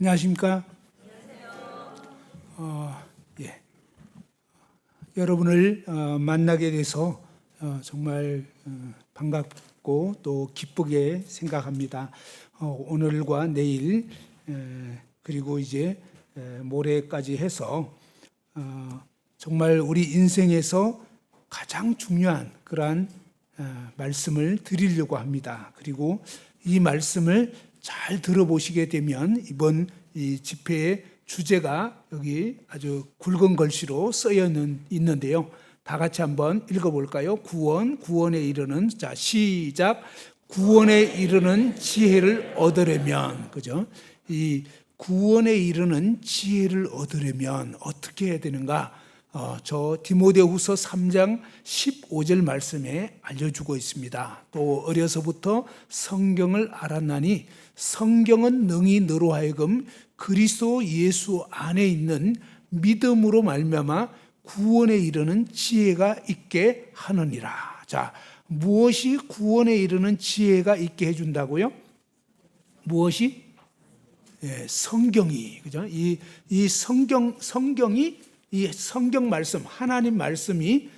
안녕하십니까? 예. 여러분을 만나게 돼서 정말 반갑고 또 기쁘게 생각합니다. 오늘과 내일 그리고 이제 모레까지 해서 정말 우리 인생에서 가장 중요한 그러한 말씀을 드리려고 합니다. 그리고 이 말씀을 잘 들어보시게 되면 이번 이 집회의 주제가 여기 아주 굵은 글씨로 쓰여 있는데요. 다 같이 한번 읽어볼까요? 구원에 이르는, 자 시작. 구원에 이르는 지혜를 얻으려면, 그죠? 이 구원에 이르는 지혜를 얻으려면 어떻게 해야 되는가? 저 디모데후서 3장 15절 말씀에 알려주고 있습니다. 또 어려서부터 성경을 알았나니 성경은 능히 너로 하여금 그리스도 예수 안에 있는 믿음으로 말미암아 구원에 이르는 지혜가 있게 하느니라. 자, 무엇이 구원에 이르는 지혜가 있게 해준다고요? 무엇이? 예, 성경이, 그죠? 이 성경이, 이 성경 말씀, 하나님 말씀이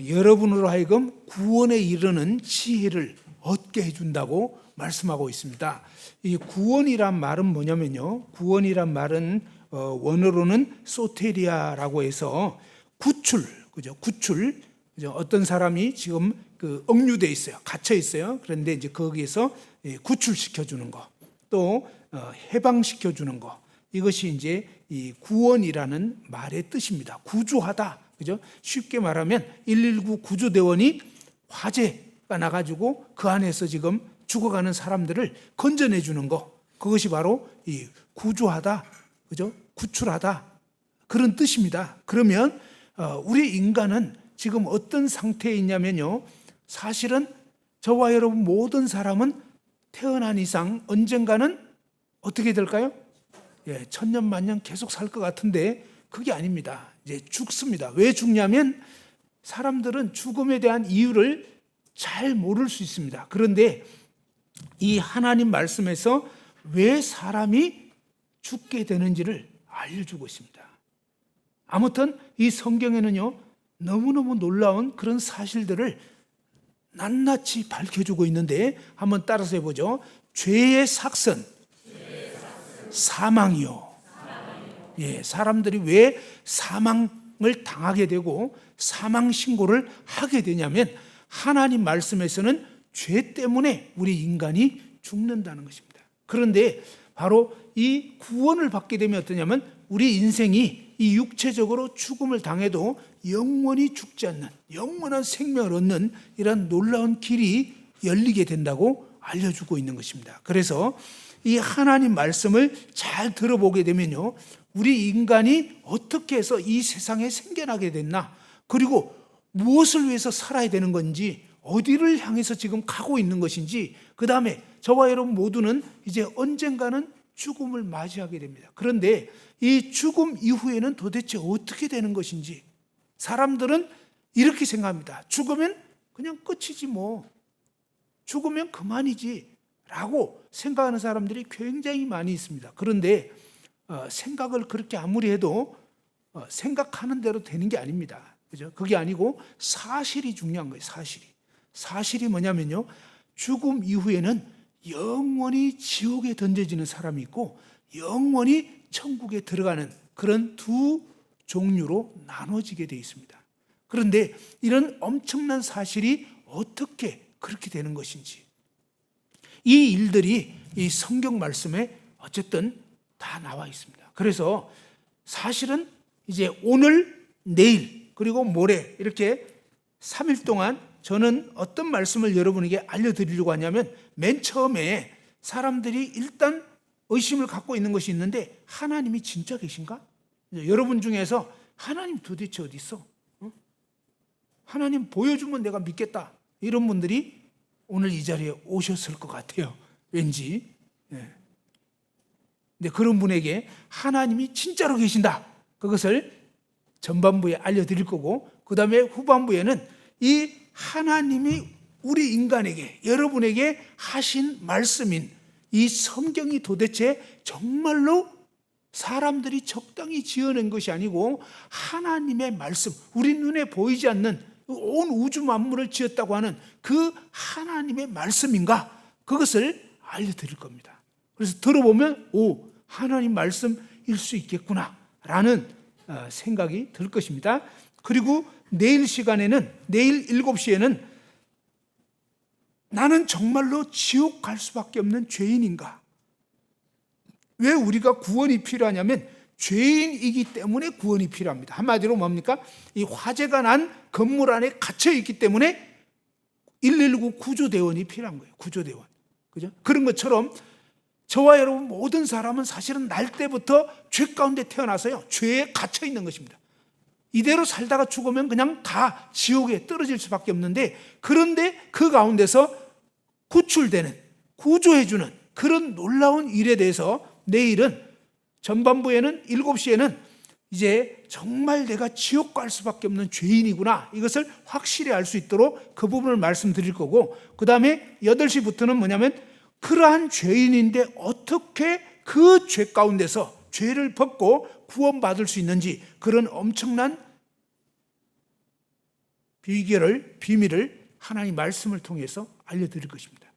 여러분으로 하여금 구원에 이르는 지혜를 얻게 해준다고 말씀하고 있습니다. 이 구원이란 말은 뭐냐면요, 구원이란 말은 원어로는 소테리아라고 해서 구출, 그죠? 구출. 그죠? 어떤 사람이 지금 억류돼 있어요, 갇혀 있어요. 그런데 이제 거기에서 구출시켜 주는 거, 또 해방시켜 주는 거. 이것이 이제 이 구원이라는 말의 뜻입니다. 구조하다, 그죠? 쉽게 말하면 119 구조대원이 화재가 나가지고 그 안에서 지금 죽어가는 사람들을 건져내 주는 거, 그것이 바로 이 구조하다, 그죠? 구출하다, 그런 뜻입니다. 그러면 우리 인간은 지금 어떤 상태에 있냐면요, 사실은 저와 여러분 모든 사람은 태어난 이상 언젠가는 어떻게 될까요? 예, 천년 만년 계속 살 것 같은데 그게 아닙니다. 이제 죽습니다. 왜 죽냐면 사람들은 죽음에 대한 이유를 잘 모를 수 있습니다. 그런데 이 하나님 말씀에서 왜 사람이 죽게 되는지를 알려주고 있습니다. 아무튼 이 성경에는요, 너무너무 놀라운 그런 사실들을 낱낱이 밝혀주고 있는데 한번 따라서 해보죠. 죄의 삭선 사망이요. 예, 사람들이 왜 사망을 당하게 되고 사망 신고를 하게 되냐면 하나님 말씀에서는 죄 때문에 우리 인간이 죽는다는 것입니다. 그런데 바로 이 구원을 받게 되면 어떠냐면 우리 인생이 이 육체적으로 죽음을 당해도 영원히 죽지 않는 영원한 생명을 얻는 이런 놀라운 길이 열리게 된다고 알려주고 있는 것입니다. 그래서 이 하나님 말씀을 잘 들어보게 되면요, 우리 인간이 어떻게 해서 이 세상에 생겨나게 됐나, 그리고 무엇을 위해서 살아야 되는 건지, 어디를 향해서 지금 가고 있는 것인지, 그 다음에 저와 여러분 모두는 이제 언젠가는 죽음을 맞이하게 됩니다. 그런데 이 죽음 이후에는 도대체 어떻게 되는 것인지, 사람들은 이렇게 생각합니다. 죽으면 그냥 끝이지 뭐, 죽으면 그만이지 라고 생각하는 사람들이 굉장히 많이 있습니다. 그런데 생각을 그렇게 아무리 해도 생각하는 대로 되는 게 아닙니다. 그죠? 그게 아니고 사실이 중요한 거예요. 사실이 뭐냐면요, 죽음 이후에는 영원히 지옥에 던져지는 사람이 있고 영원히 천국에 들어가는 그런 두 종류로 나눠지게 되어 있습니다. 그런데 이런 엄청난 사실이 어떻게 그렇게 되는 것인지, 이 일들이 이 성경 말씀에 어쨌든 다 나와 있습니다. 그래서 사실은 이제 오늘, 내일, 그리고 모레 이렇게 3일 동안 저는 어떤 말씀을 여러분에게 알려드리려고 하냐면, 맨 처음에 사람들이 일단 의심을 갖고 있는 것이 있는데, 하나님이 진짜 계신가? 여러분 중에서 하나님 도대체 어디 있어? 하나님 보여주면 내가 믿겠다, 이런 분들이 오늘 이 자리에 오셨을 것 같아요. 왠지. 근데 그런 분에게 하나님이 진짜로 계신다, 그것을 전반부에 알려드릴 거고, 그 다음에 후반부에는 이 하나님이 우리 인간에게, 여러분에게 하신 말씀인 이 성경이 도대체 정말로 사람들이 적당히 지어낸 것이 아니고 하나님의 말씀, 우리 눈에 보이지 않는 온 우주 만물을 지었다고 하는 그 하나님의 말씀인가? 그것을 알려드릴 겁니다. 그래서 들어보면 하나님 말씀일 수 있겠구나 라는 생각이 들 것입니다. 그리고 내일 시간에는, 내일 7시에는 나는 정말로 지옥 갈 수밖에 없는 죄인인가? 왜 우리가 구원이 필요하냐면 죄인이기 때문에 구원이 필요합니다. 한마디로 뭡니까? 이 화재가 난 건물 안에 갇혀 있기 때문에 119 구조대원이 필요한 거예요. 구조대원. 그죠? 그런 것처럼 저와 여러분 모든 사람은 사실은 날 때부터 죄 가운데 태어나서요, 죄에 갇혀 있는 것입니다. 이대로 살다가 죽으면 그냥 다 지옥에 떨어질 수밖에 없는데, 그런데 그 가운데서 구출되는, 구조해주는 그런 놀라운 일에 대해서 내일은 전반부에는 7시에는 이제 정말 내가 지옥 갈 수밖에 없는 죄인이구나, 이것을 확실히 알 수 있도록 그 부분을 말씀드릴 거고, 그 다음에 8시부터는 뭐냐면 그러한 죄인인데 어떻게 그 죄 가운데서 죄를 벗고 구원받을 수 있는지, 그런 엄청난 비밀을 하나님 말씀을 통해서 알려드릴 것입니다.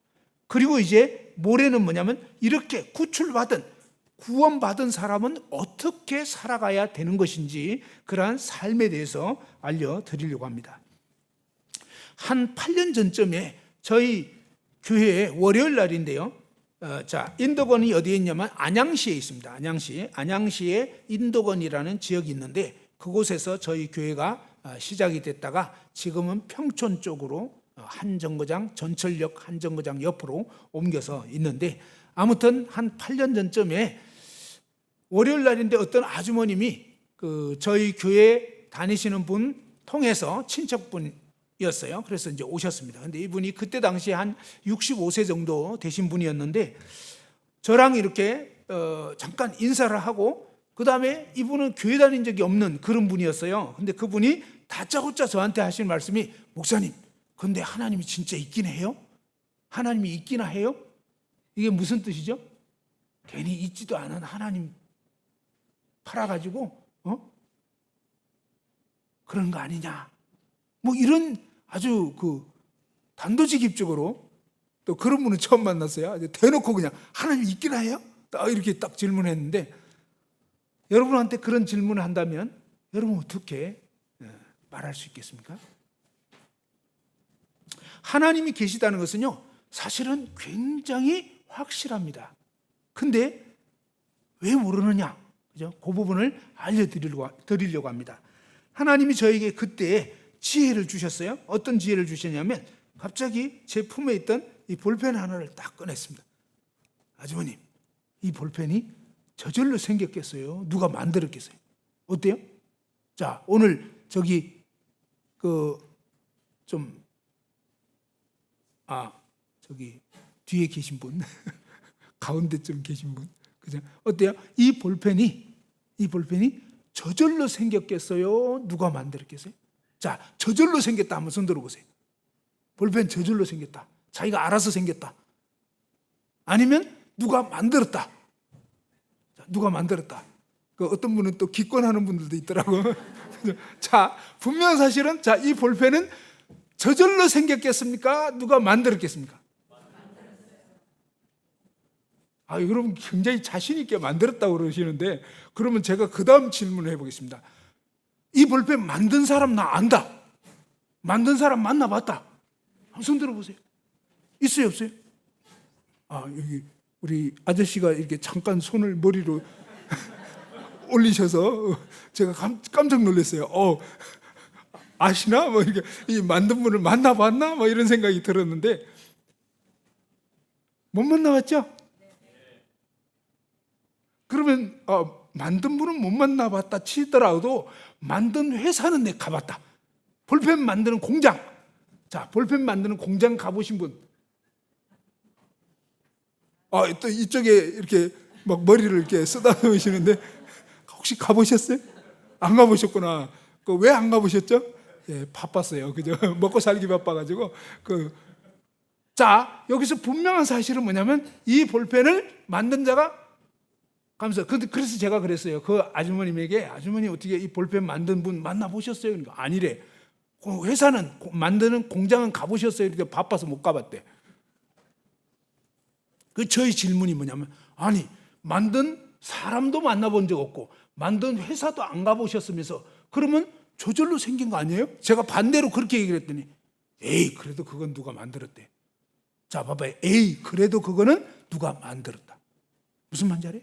그리고 이제 모레는 뭐냐면 이렇게 구출받은, 구원받은 사람은 어떻게 살아가야 되는 것인지, 그러한 삶에 대해서 알려드리려고 합니다. 한 8년 전쯤에 저희 교회에 월요일 날인데요, 인도건이 어디에 있냐면 안양시에 있습니다. 안양시에 인도건이라는 지역이 있는데, 그곳에서 저희 교회가 시작이 됐다가 지금은 평촌 쪽으로 한정거장, 전철역 한정거장 옆으로 옮겨서 있는데, 아무튼 한 8년 전쯤에 월요일 날인데 어떤 아주머님이 저희 교회 다니시는 분 통해서 친척분이었어요. 그래서 이제 오셨습니다. 근데 이분이 그때 당시에 한 65세 정도 되신 분이었는데, 저랑 이렇게 잠깐 인사를 하고, 그 다음에 이분은 교회 다닌 적이 없는 그런 분이었어요. 근데 그분이 다짜고짜 저한테 하신 말씀이, 목사님, 근데 하나님이 진짜 있긴 해요? 하나님이 있기나 해요? 이게 무슨 뜻이죠? 괜히 있지도 않은 하나님 팔아가지고 그런 거 아니냐, 뭐 이런 아주 단도직입적으로, 또 그런 분은 처음 만났어요. 대놓고 그냥 하나님 있기나 해요? 이렇게 딱 질문했는데, 여러분한테 그런 질문을 한다면 여러분 어떻게 말할 수 있겠습니까? 하나님이 계시다는 것은요, 사실은 굉장히 확실합니다. 근데 왜 모르느냐? 그죠? 그 부분을 알려드리려고 합니다. 하나님이 저에게 그때 지혜를 주셨어요. 어떤 지혜를 주셨냐면, 갑자기 제 품에 있던 이 볼펜 하나를 딱 꺼냈습니다. 아주머님, 이 볼펜이 저절로 생겼겠어요? 누가 만들었겠어요? 어때요? 자, 오늘 저기 저기 뒤에 계신 분, 가운데쯤 계신 분, 그죠? 어때요? 이 볼펜이 저절로 생겼겠어요? 누가 만들었겠어요? 자, 저절로 생겼다 한번 손 들어보세요. 볼펜 저절로 생겼다. 자기가 알아서 생겼다. 아니면 누가 만들었다. 자, 누가 만들었다. 어떤 분은 또 기권하는 분들도 있더라고. 자, 분명 사실은, 이 볼펜은 저절로 생겼겠습니까? 누가 만들었겠습니까? 여러분 굉장히 자신 있게 만들었다고 그러시는데, 그러면 제가 그 다음 질문을 해보겠습니다. 이 볼펜 만든 사람 나 안다. 만든 사람 만나봤다. 한번 손 들어보세요. 있어요, 없어요? 여기 우리 아저씨가 이렇게 잠깐 손을 머리로 올리셔서 제가 깜짝 놀랐어요. 아시나? 이렇게 이 만든 분을 만나봤나? 이런 생각이 들었는데, 못 만나봤죠? 그러면 만든 분은 못 만나봤다 치더라도 만든 회사는 내 가봤다. 볼펜 만드는 공장. 자, 볼펜 만드는 공장 가보신 분. 또 이쪽에 이렇게 막 머리를 이렇게 쓰다듬으시는데, 혹시 가보셨어요? 안 가보셨구나. 왜 안 가보셨죠? 예, 바빴어요. 그죠? 먹고 살기 바빠가지고 자, 여기서 분명한 사실은 뭐냐면 이 볼펜을 만든 자가 가면서 그래서 제가 그랬어요. 그 아주머님에게 아주머니 어떻게 이 볼펜 만든 분 만나보셨어요? 그러니까 아니래. 회사는 만드는 공장은 가보셨어요? 이렇게 바빠서 못 가봤대. 저희 질문이 뭐냐면 아니 만든 사람도 만나본 적 없고 만든 회사도 안 가보셨으면서 그러면 저절로 생긴 거 아니에요? 제가 반대로 그렇게 얘기를 했더니 에이 그래도 그건 누가 만들었대. 자 봐봐요. 에이 그래도 그거는 누가 만들었다. 무슨 말인지 알아요?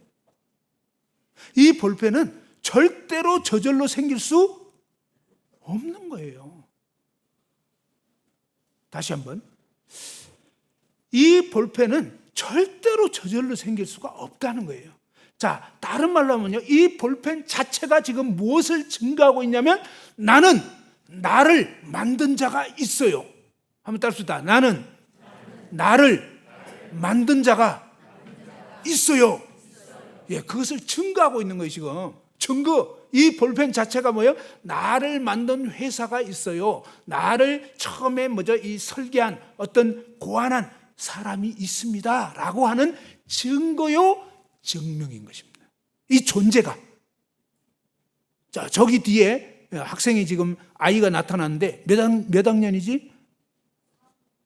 이 볼펜은 절대로 저절로 생길 수 없는 거예요. 다시 한번. 이 볼펜은 절대로 저절로 생길 수가 없다는 거예요. 자, 다른 말로 하면요. 이 볼펜 자체가 지금 무엇을 증거하고 있냐면 나는 나를 만든 자가 있어요. 한번 따라합시다. 나는 나를 만든 자가 있어요. 예, 그것을 증거하고 있는 거예요, 지금. 증거. 이 볼펜 자체가 뭐예요? 나를 만든 회사가 있어요. 나를 처음에 이 설계한 어떤 고안한 사람이 있습니다. 라고 하는 증거요, 증명인 것입니다. 이 존재가. 자, 저기 뒤에 학생이 지금 아이가 나타났는데 몇 학년이지?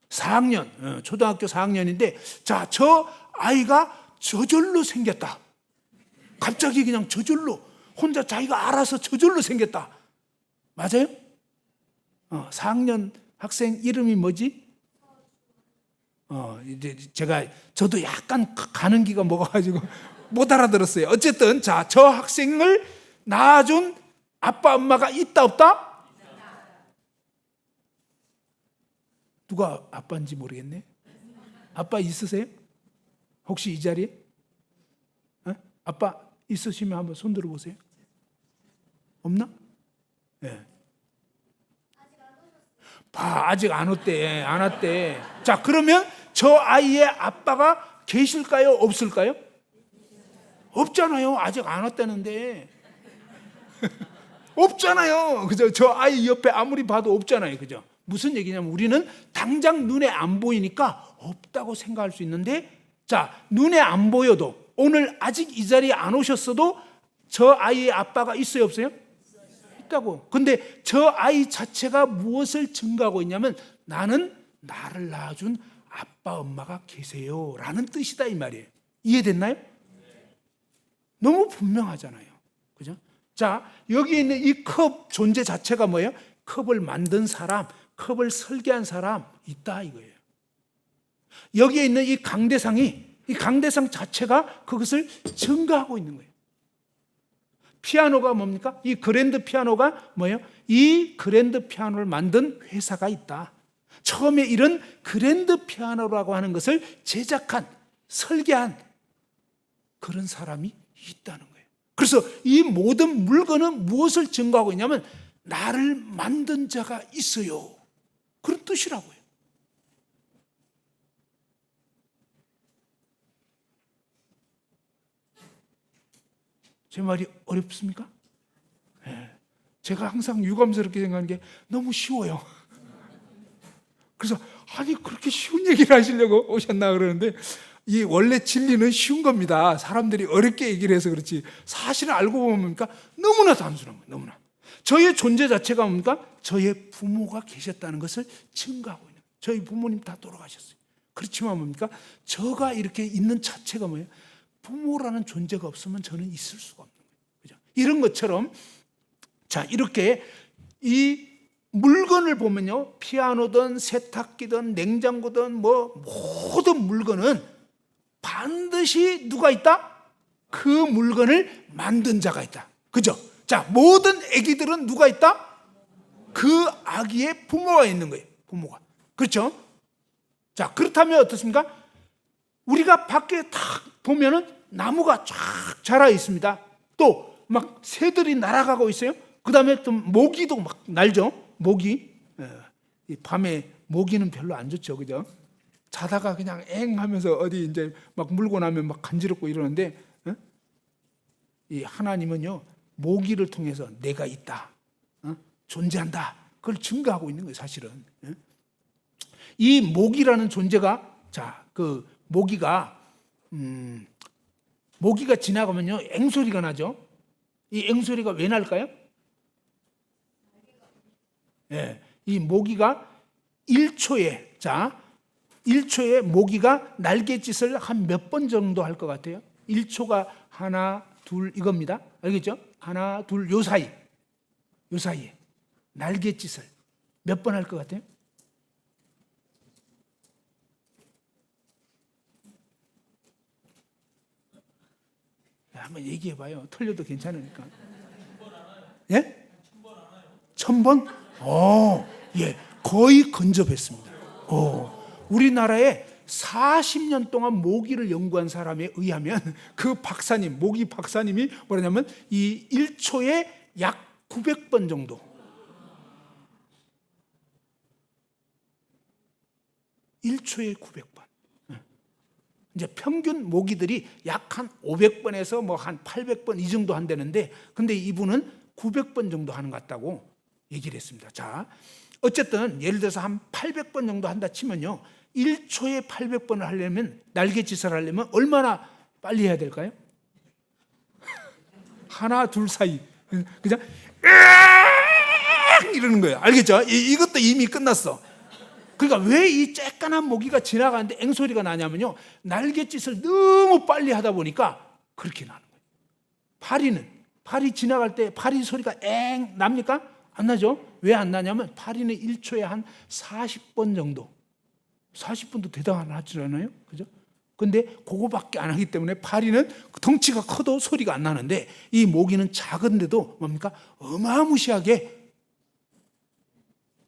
4학년. 초등학교 4학년인데 자, 저 아이가 저절로 생겼다. 갑자기 그냥 저절로 혼자 자기가 알아서 저절로 생겼다. 맞아요? 4학년 학생 이름이 뭐지? 이제 저도 약간 가는 기가 먹어가지고 못 알아들었어요. 어쨌든 자, 저 학생을 낳아준 아빠 엄마가 있다 없다? 누가 아빠인지 모르겠네. 아빠 있으세요? 혹시 이 자리에? 아빠 있으시면 한번 손 들어보세요. 없나? 네. 아직 안 왔대. 안 왔대. 자, 그러면 저 아이의 아빠가 계실까요? 없을까요? 없잖아요. 아직 안 왔다는데. 없잖아요. 그죠? 저 아이 옆에 아무리 봐도 없잖아요. 그죠? 무슨 얘기냐면 우리는 당장 눈에 안 보이니까 없다고 생각할 수 있는데 자, 눈에 안 보여도 오늘 아직 이 자리에 안 오셨어도 저 아이의 아빠가 있어요? 없어요? 있다고. 근데 저 아이 자체가 무엇을 증거하고 있냐면 나는 나를 낳아준 아빠 엄마가 계세요 라는 뜻이다 이 말이에요. 이해됐나요? 너무 분명하잖아요. 그죠? 자, 여기 있는 이 컵 존재 자체가 뭐예요? 컵을 만든 사람, 컵을 설계한 사람 있다 이거예요. 여기에 있는 이 강대상 자체가 그것을 증거하고 있는 거예요. 피아노가 뭡니까? 이 그랜드 피아노가 뭐예요? 이 그랜드 피아노를 만든 회사가 있다. 처음에 이런 그랜드 피아노라고 하는 것을 제작한, 설계한 그런 사람이 있다는 거예요. 그래서 이 모든 물건은 무엇을 증거하고 있냐면 나를 만든 자가 있어요. 그런 뜻이라고요. 제 말이 어렵습니까? 네. 제가 항상 유감스럽게 생각하는 게 너무 쉬워요. 그래서 아니 그렇게 쉬운 얘기를 하시려고 오셨나 그러는데 이 원래 진리는 쉬운 겁니다. 사람들이 어렵게 얘기를 해서 그렇지 사실을 알고 보면 뭡니까? 너무나 단순한 거예요. 너무나. 저의 존재 자체가 뭡니까? 저의 부모가 계셨다는 것을 증거하고 있는 거예요. 저희 부모님 다 돌아가셨어요. 그렇지만 뭡니까? 저가 이렇게 있는 자체가 뭐예요? 부모라는 존재가 없으면 저는 있을 수가 없는 거예요. 그죠? 이런 것처럼 자, 이렇게 이 물건을 보면요. 피아노든 세탁기든 냉장고든 모든 물건은 반드시 누가 있다? 그 물건을 만든 자가 있다. 그죠? 자, 모든 아기들은 누가 있다? 그 아기의 부모가 있는 거예요. 부모가. 그렇죠? 자, 그렇다면 어떻습니까? 우리가 밖에 딱 보면은 나무가 쫙 자라 있습니다. 또 막 새들이 날아가고 있어요. 그 다음에 또 모기도 막 날죠. 모기. 밤에 모기는 별로 안 좋죠. 그죠? 자다가 그냥 엥 하면서 어디 이제 막 물고 나면 막 간지럽고 이러는데 이 하나님은요, 모기를 통해서 내가 있다. 존재한다. 그걸 증거하고 있는 거예요, 사실은. 이 모기라는 존재가, 모기가 지나가면요 앵소리가 나죠. 이 앵소리가 왜 날까요? 예, 이 모기가 1초에 모기가 날갯짓을 한 몇 번 정도 할 것 같아요? 1초가 하나, 둘 이겁니다. 알겠죠? 하나, 둘, 요 사이에 날갯짓을 몇 번 할 것 같아요? 한번 얘기해봐요. 틀려도 괜찮으니까. 예? 1000번? 예, 거의 근접했습니다. 우리나라에 40년 동안 모기를 연구한 사람에 의하면 그 박사님, 모기 박사님이 뭐냐면 이 1초에 약 900번 정도. 1초에 900번. 이제 평균 모기들이 약 한 500번에서 뭐 한 800번 이 정도 한다는데, 근데 이분은 900번 정도 하는 것 같다고 얘기를 했습니다. 자, 어쨌든 예를 들어서 한 800번 정도 한다 치면요, 1초에 800번을 하려면, 날갯짓을 하려면 얼마나 빨리 해야 될까요? 하나 둘 사이 그냥 이러는 거예요. 알겠죠? 이것도 이미 끝났어. 그러니까 왜 이 쬐깐한 모기가 지나가는데 앵소리가 나냐면요, 날갯짓을 너무 빨리 하다 보니까 그렇게 나는 거예요. 파리 지나갈 때 파리 소리가 앵 납니까? 안 나죠? 왜 안 나냐면 파리는 1초에 한 40번 정도. 40번도 대단하지 않아요? 그죠? 근데 그거밖에 안 하기 때문에 파리는 덩치가 커도 소리가 안 나는데, 이 모기는 작은데도 뭡니까? 어마무시하게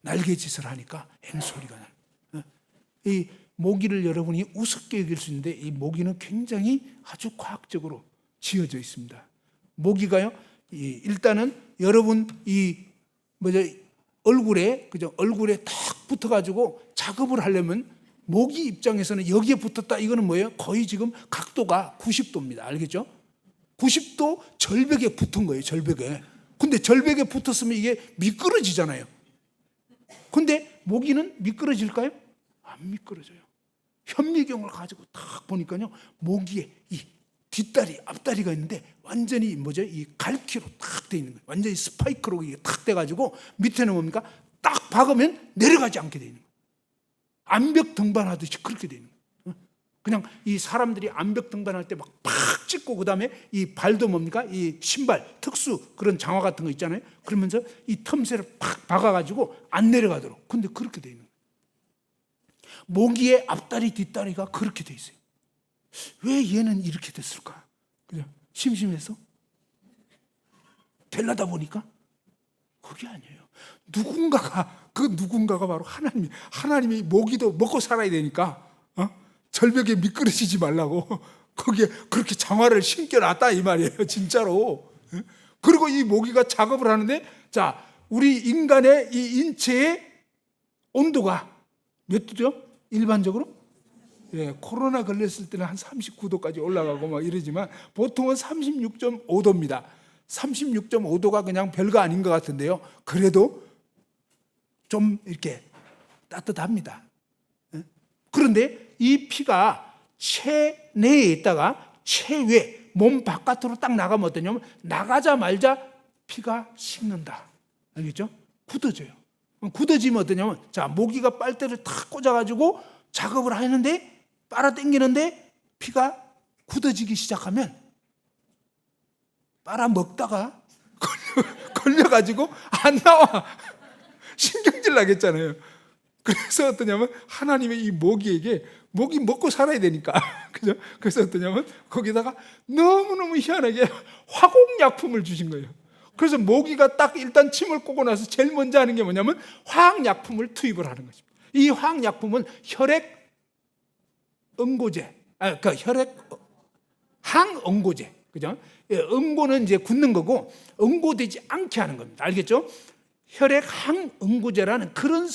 날갯짓을 하니까 앵소리가 나요. 이 모기를 여러분이 우습게 여길 수 있는데, 이 모기는 굉장히 아주 과학적으로 지어져 있습니다. 모기가요, 일단은 여러분 얼굴에 탁 붙어가지고 작업을 하려면, 모기 입장에서는 여기에 붙었다, 이거는 뭐예요? 거의 지금 각도가 90도입니다. 알겠죠? 90도 절벽에 붙은 거예요, 절벽에. 근데 절벽에 붙었으면 이게 미끄러지잖아요. 근데 모기는 미끄러질까요? 안 미끄러져요. 현미경을 가지고 딱 보니까요, 모기의 이 뒷다리, 앞다리가 있는데 완전히 이 갈퀴로 딱 돼 있는 거예요. 완전히 스파이크로 이게 탁 돼가지고 밑에는 뭡니까? 딱 박으면 내려가지 않게 돼 있는 거예요. 암벽 등반하듯이 그렇게 돼 있는 거예요. 그냥 이 사람들이 암벽 등반할 때 막 팍 찍고, 그 다음에 이 발도 뭡니까? 이 신발, 특수 그런 장화 같은 거 있잖아요. 그러면서 이 틈새를 팍 박아가지고 안 내려가도록. 근데 그렇게 돼 있는 거예요. 모기의 앞다리, 뒷다리가 그렇게 돼 있어요. 왜 얘는 이렇게 됐을까? 그죠? 심심해서? 되려다 보니까? 그게 아니에요. 누군가가 바로 하나님이 모기도 먹고 살아야 되니까, 절벽에 미끄러지지 말라고 거기에 그렇게 장화를 신겨놨다 이 말이에요. 진짜로. 그리고 이 모기가 작업을 하는데, 자, 우리 인간의 이 인체의 온도가 몇 도죠? 일반적으로? 예, 코로나 걸렸을 때는 한 39도까지 올라가고 막 이러지만 보통은 36.5도입니다. 36.5도가 그냥 별거 아닌 것 같은데요, 그래도 좀 이렇게 따뜻합니다. 그런데 이 피가 체내에 있다가 체외, 몸 바깥으로 딱 나가면 어떠냐면, 나가자마자 피가 식는다. 알겠죠? 굳어져요. 굳어지면 어떠냐면, 자, 모기가 빨대를 탁 꽂아가지고 작업을 하는데, 빨아당기는데 피가 굳어지기 시작하면 빨아먹다가 걸려가지고 안 나와. 신경질 나겠잖아요. 그래서 어떠냐면, 하나님의 이 모기에게, 모기 먹고 살아야 되니까 그죠? 그래서 어떠냐면 거기다가 너무너무 희한하게 화공약품을 주신 거예요. 그래서 모기가 딱 일단 침을 꼬고 나서 제일 먼저 하는 게 뭐냐면 화학약품을 투입을 하는 것입니다. 이 화학약품은 혈액 응고제, 혈액 항응고제, 그죠? 응고는 이제 굳는 거고 응고되지 않게 하는 겁니다. 알겠죠? 혈액 항응고제라는 그런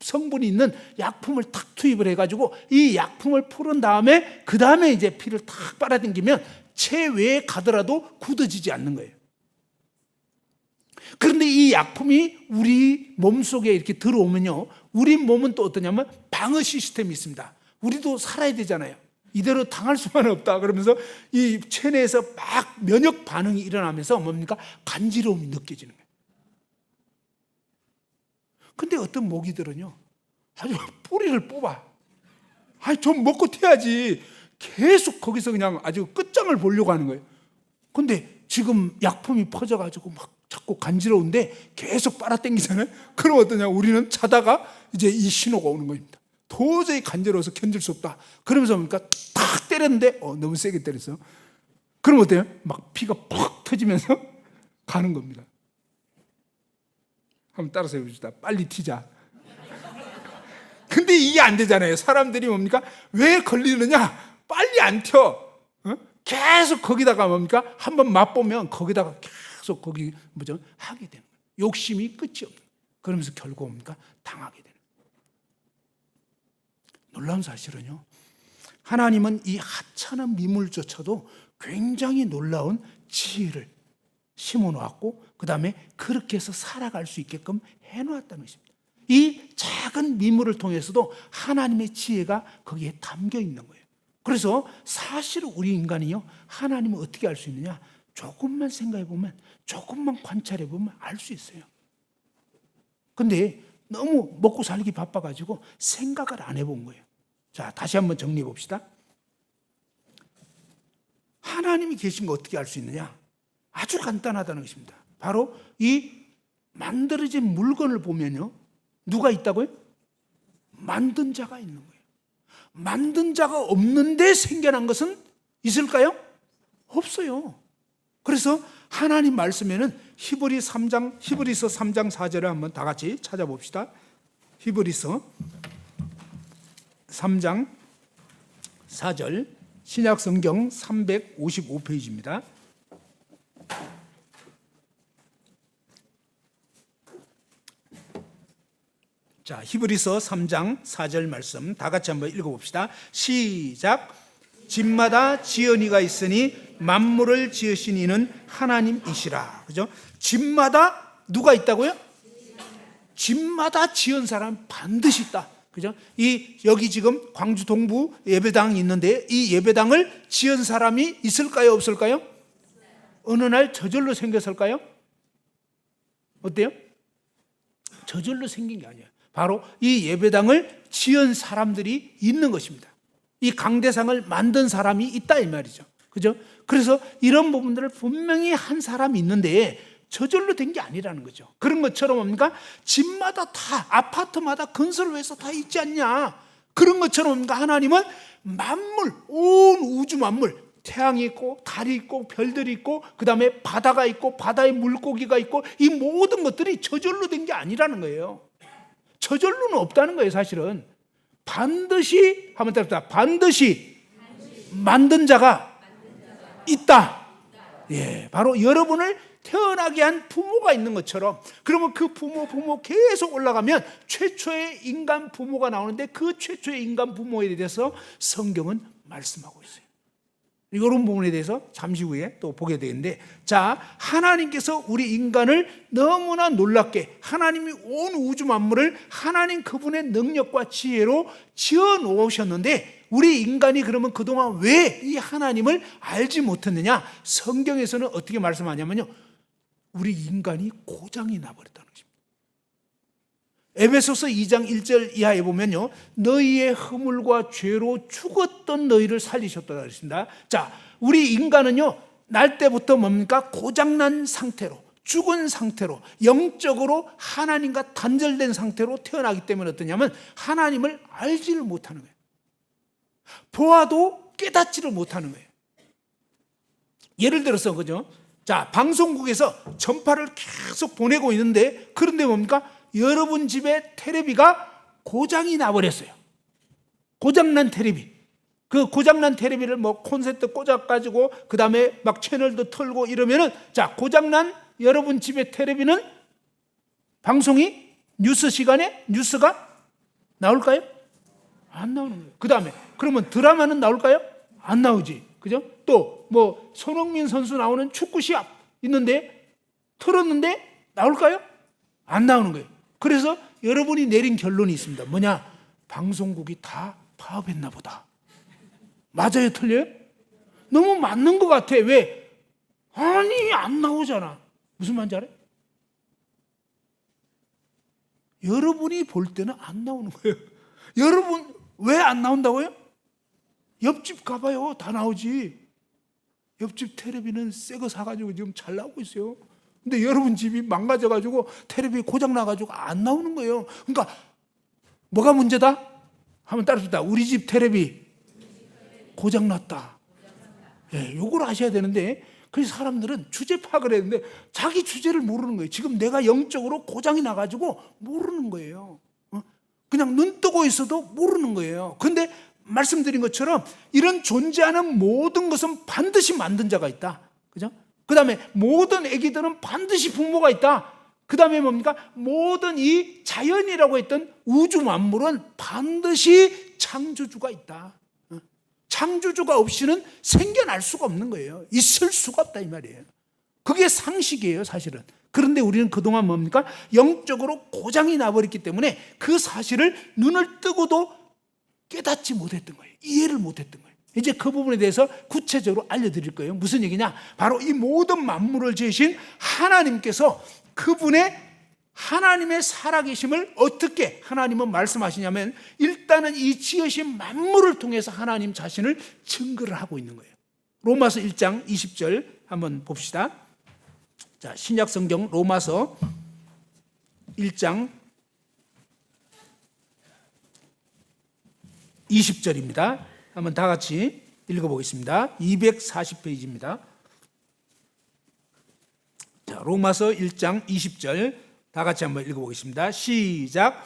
성분이 있는 약품을 탁 투입을 해가지고 이 약품을 풀은 다음에 그 다음에 이제 피를 탁 빨아당기면 체외에 가더라도 굳어지지 않는 거예요. 그런데 이 약품이 우리 몸속에 이렇게 들어오면요, 우리 몸은 또 어떠냐면 방어 시스템이 있습니다. 우리도 살아야 되잖아요. 이대로 당할 수만 없다 그러면서 이 체내에서 막 면역 반응이 일어나면서 뭡니까? 간지러움이 느껴지는 거예요. 근데 어떤 모기들은요, 아주 뿌리를 뽑아. 좀 먹고 튀어야지. 계속 거기서 그냥 아주 끝장을 보려고 하는 거예요. 근데 지금 약품이 퍼져가지고 막 자꾸 간지러운데 계속 빨아당기잖아요. 그럼 어떠냐? 우리는 자다가 이제 이 신호가 오는 겁니다. 도저히 간지러워서 견딜 수 없다. 그러면서 뭡니까? 탁 때렸는데 너무 세게 때렸어. 그럼 어때요? 막 피가 팍 터지면서 가는 겁니다. 한번 따라서 해봅시다. 빨리 튀자. 근데 이게 안 되잖아요. 사람들이 뭡니까? 왜 걸리느냐? 빨리 안 튀어. 계속 거기다가 뭡니까? 한번 맛보면 거기다가 계속 거기 하게 되는 거예요. 욕심이 끝이 없는 거예요. 그러면서 결국 뭡니까? 당하게 되는 거예요. 놀라운 사실은요, 하나님은 이 하찮은 미물조차도 굉장히 놀라운 지혜를 심어놓았고 그 다음에 그렇게 해서 살아갈 수 있게끔 해놓았다는 것입니다. 이 작은 미물을 통해서도 하나님의 지혜가 거기에 담겨 있는 거예요. 그래서 사실 우리 인간이요, 하나님을 어떻게 알 수 있느냐? 조금만 생각해 보면, 조금만 관찰해 보면 알 수 있어요. 근데 너무 먹고 살기 바빠가지고 생각을 안 해본 거예요. 자, 다시 한번 정리해 봅시다. 하나님이 계신 거 어떻게 알 수 있느냐? 아주 간단하다는 것입니다. 바로 이 만들어진 물건을 보면요, 누가 있다고요? 만든 자가 있는 거예요. 만든 자가 없는데 생겨난 것은 있을까요? 없어요. 그래서 하나님 말씀에는 히브리서 3장 4절을 한번 다 같이 찾아봅시다. 히브리서 3장 4절, 신약 성경 355페이지입니다. 자, 히브리서 3장 4절 말씀 다 같이 한번 읽어봅시다. 시작. 집마다 지연이가 있으니 만물을 지으신 이는 하나님이시라. 그죠? 집마다 누가 있다고요? 집마다 지은 사람 반드시 있다. 그죠? 여기 지금 광주 동부 예배당이 있는데 이 예배당을 지은 사람이 있을까요? 없을까요? 어느 날 저절로 생겼을까요? 어때요? 저절로 생긴 게 아니에요. 바로 이 예배당을 지은 사람들이 있는 것입니다. 이 강대상을 만든 사람이 있다 이 말이죠. 그죠? 그래서 이런 부분들을 분명히 한 사람이 있는데 저절로 된 게 아니라는 거죠. 그런 것처럼 뭡니까? 집마다 다, 아파트마다 건설을 해서 다 있지 않냐. 그런 것처럼 뭡니까? 하나님은 만물, 온 우주 만물, 태양이 있고 달이 있고 별들이 있고 그 다음에 바다가 있고 바다에 물고기가 있고 이 모든 것들이 저절로 된 게 아니라는 거예요. 저절로는 없다는 거예요. 사실은 반드시 한번 따라합시다. 반드시 만든 자가 있다. 예, 바로 여러분을 태어나게 한 부모가 있는 것처럼, 그러면 그 부모 계속 올라가면 최초의 인간 부모가 나오는데 그 최초의 인간 부모에 대해서 성경은 말씀하고 있어요. 이런 부분에 대해서 잠시 후에 또 보게 되는데, 자, 하나님께서 우리 인간을 너무나 놀랍게 하나님이 온 우주 만물을 하나님 그분의 능력과 지혜로 지어 놓으셨는데 우리 인간이 그러면 그동안 왜 이 하나님을 알지 못했느냐? 성경에서는 어떻게 말씀하냐면요, 우리 인간이 고장이 나버렸다는 것입니다. 에베소서 2장 1절 이하에 보면요, 너희의 허물과 죄로 죽었던 너희를 살리셨다고 했습니다. 자, 우리 인간은요, 날 때부터 뭡니까? 고장난 상태로, 죽은 상태로, 영적으로 하나님과 단절된 상태로 태어나기 때문에 어떠냐면 하나님을 알지를 못하는 거예요. 보아도 깨닫지를 못하는 거예요. 예를 들어서, 그죠? 자, 방송국에서 전파를 계속 보내고 있는데, 그런데 뭡니까? 여러분 집에 테레비가 고장이 나버렸어요. 고장난 테레비. 그 고장난 테레비를 뭐 콘센트 꽂아가지고 그 다음에 막 채널도 틀고 이러면은, 자, 고장난 여러분 집의 테레비는 방송이 뉴스 시간에 뉴스가 나올까요? 안 나오는 거예요. 그 다음에 그러면 드라마는 나올까요? 안 나오지. 그죠? 또 뭐 손흥민 선수 나오는 축구 시합 있는데 틀었는데 나올까요? 안 나오는 거예요. 그래서 여러분이 내린 결론이 있습니다. 뭐냐? 방송국이 다 파업했나 보다. 맞아요, 틀려요? 너무 맞는 것 같아. 왜? 아니, 안 나오잖아. 무슨 말인지 알아요? 여러분이 볼 때는 안 나오는 거예요. 여러분 왜 안 나온다고요? 옆집 가봐요. 다 나오지. 옆집 텔레비는 새 거 사가지고 지금 잘 나오고 있어요. 근데 여러분 집이 망가져가지고 텔레비 고장 나가지고 안 나오는 거예요. 그러니까 뭐가 문제다? 한번 따라합시다. 우리 집 텔레비 고장 났다. 예, 요걸 아셔야 되는데, 그래서 사람들은 주제 파악을 했는데 자기 주제를 모르는 거예요. 지금 내가 영적으로 고장이 나가지고 모르는 거예요. 그냥 눈 뜨고 있어도 모르는 거예요. 근데 말씀드린 것처럼 이런 존재하는 모든 것은 반드시 만든 자가 있다. 그죠? 그 다음에 모든 아기들은 반드시 부모가 있다. 그 다음에 뭡니까? 모든 이 자연이라고 했던 우주 만물은 반드시 창조주가 있다. 창조주가 없이는 생겨날 수가 없는 거예요. 있을 수가 없다 이 말이에요. 그게 상식이에요, 사실은. 그런데 우리는 그동안 뭡니까? 영적으로 고장이 나버렸기 때문에 그 사실을 눈을 뜨고도 깨닫지 못했던 거예요. 이해를 못했던 거예요. 이제 그 부분에 대해서 구체적으로 알려드릴 거예요. 무슨 얘기냐? 바로 이 모든 만물을 지으신 하나님께서 그분의 하나님의 살아계심을 어떻게 하나님은 말씀하시냐면, 일단은 이 지으신 만물을 통해서 하나님 자신을 증거를 하고 있는 거예요. 로마서 1장 20절 한번 봅시다. 자, 신약 성경 로마서 1장 20절입니다. 한번 다 같이 읽어보겠습니다. 240페이지입니다. 자, 로마서 1장 20절 다 같이 한번 읽어보겠습니다. 시작.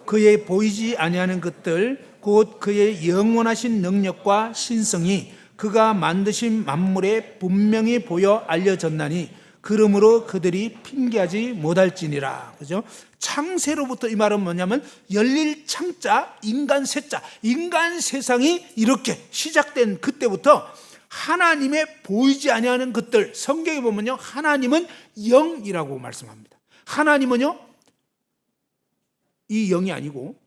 그의 보이지 아니하는 것들 곧 그의 영원하신 능력과 신성이 그가 만드신 만물에 분명히 보여 알려졌나니 그러므로 그들이 핑계하지 못할지니라. 그죠? 창세로부터 이 말은 뭐냐면 열릴 창자 인간 세자, 인간 세상이 이렇게 시작된 그때부터 하나님의 보이지 아니하는 것들, 성경에 보면요, 하나님은 영이라고 말씀합니다. 하나님은요, 이 영이 아니고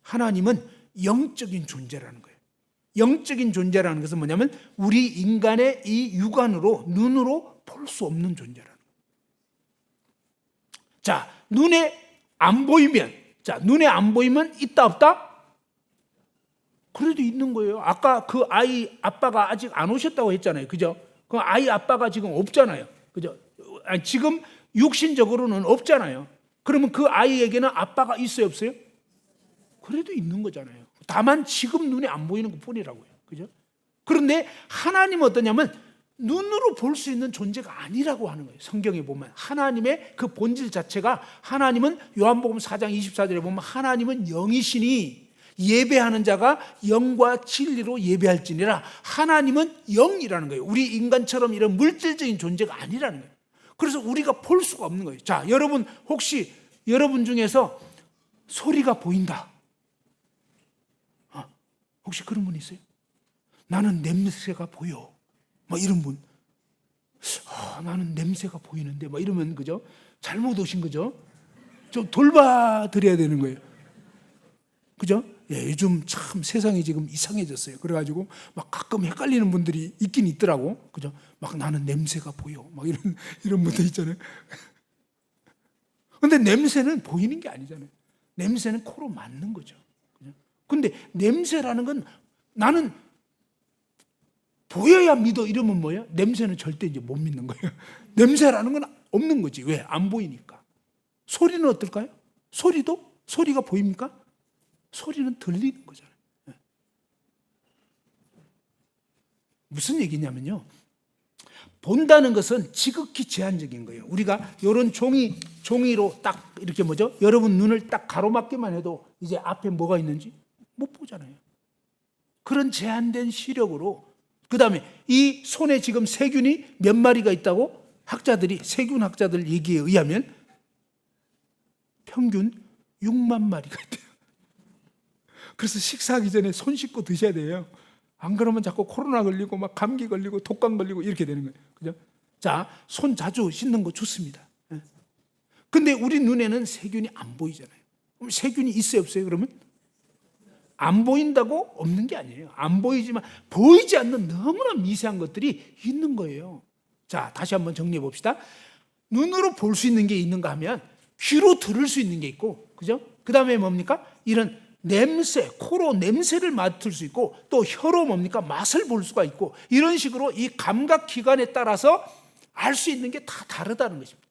하나님은 영적인 존재라는 거예요. 영적인 존재라는 것은 뭐냐면 우리 인간의 이 육안으로, 눈으로 볼 수 없는 존재라는 거예요. 자, 눈에 안 보이면, 눈에 안 보이면 있다 없다? 그래도 있는 거예요. 아까 그 아이 아빠가 아직 안 오셨다고 했잖아요. 그죠? 그 아이 아빠가 지금 없잖아요. 그죠? 아니, 지금 육신적으로는 없잖아요. 그러면 그 아이에게는 아빠가 있어요, 없어요? 그래도 있는 거잖아요. 다만 지금 눈에 안 보이는 것 뿐이라고요. 그죠? 그런데 하나님은 어떠냐면 눈으로 볼 수 있는 존재가 아니라고 하는 거예요. 성경에 보면 하나님의 그 본질 자체가, 하나님은 요한복음 4장 24절에 보면 하나님은 영이시니 예배하는 자가 영과 진리로 예배할지니라. 하나님은 영이라는 거예요. 우리 인간처럼 이런 물질적인 존재가 아니라는 거예요. 그래서 우리가 볼 수가 없는 거예요. 자, 여러분 혹시 여러분 중에서 소리가 보인다, 혹시 그런 분 있어요? 나는 냄새가 보여, 이런 분. 나는 냄새가 보이는데 이러면, 그죠? 잘못 오신 거죠? 좀 돌봐드려야 되는 거예요. 그죠? 예, 요즘 참 세상이 지금 이상해졌어요. 그래가지고 막 가끔 헷갈리는 분들이 있긴 있더라고. 그죠? 막 나는 냄새가 보여, 이런 분들 있잖아요. 근데 냄새는 보이는 게 아니잖아요. 냄새는 코로 맡는 거죠. 그죠? 근데 냄새라는 건 나는 보여야 믿어 이러면 뭐예요? 냄새는 절대 이제 못 믿는 거예요. 냄새라는 건 없는 거지. 왜? 안 보이니까. 소리는 어떨까요? 소리가 보입니까? 소리는 들리는 거잖아요. 무슨 얘기냐면요, 본다는 것은 지극히 제한적인 거예요. 우리가 이런 종이로 딱 이렇게 여러분 눈을 딱 가로막기만 해도 이제 앞에 뭐가 있는지 못 보잖아요. 그런 제한된 시력으로, 그 다음에 이 손에 지금 세균이 몇 마리가 있다고 세균 학자들 얘기에 의하면 평균 6만 마리가 있대요. 그래서 식사하기 전에 손 씻고 드셔야 돼요. 안 그러면 자꾸 코로나 걸리고 감기 걸리고 독감 걸리고 이렇게 되는 거예요. 그죠? 자, 손 자주 씻는 거 좋습니다. 근데 우리 눈에는 세균이 안 보이잖아요. 그럼 세균이 있어요, 없어요? 그러면 안 보인다고 없는 게 아니에요. 안 보이지만 보이지 않는 너무나 미세한 것들이 있는 거예요. 자, 다시 한번 정리해 봅시다. 눈으로 볼 수 있는 게 있는가 하면 귀로 들을 수 있는 게 있고, 그죠? 그 다음에 뭡니까? 이런 냄새, 코로 냄새를 맡을 수 있고, 또 혀로 뭡니까? 맛을 볼 수가 있고, 이런 식으로 이 감각 기관에 따라서 알 수 있는 게 다 다르다는 것입니다.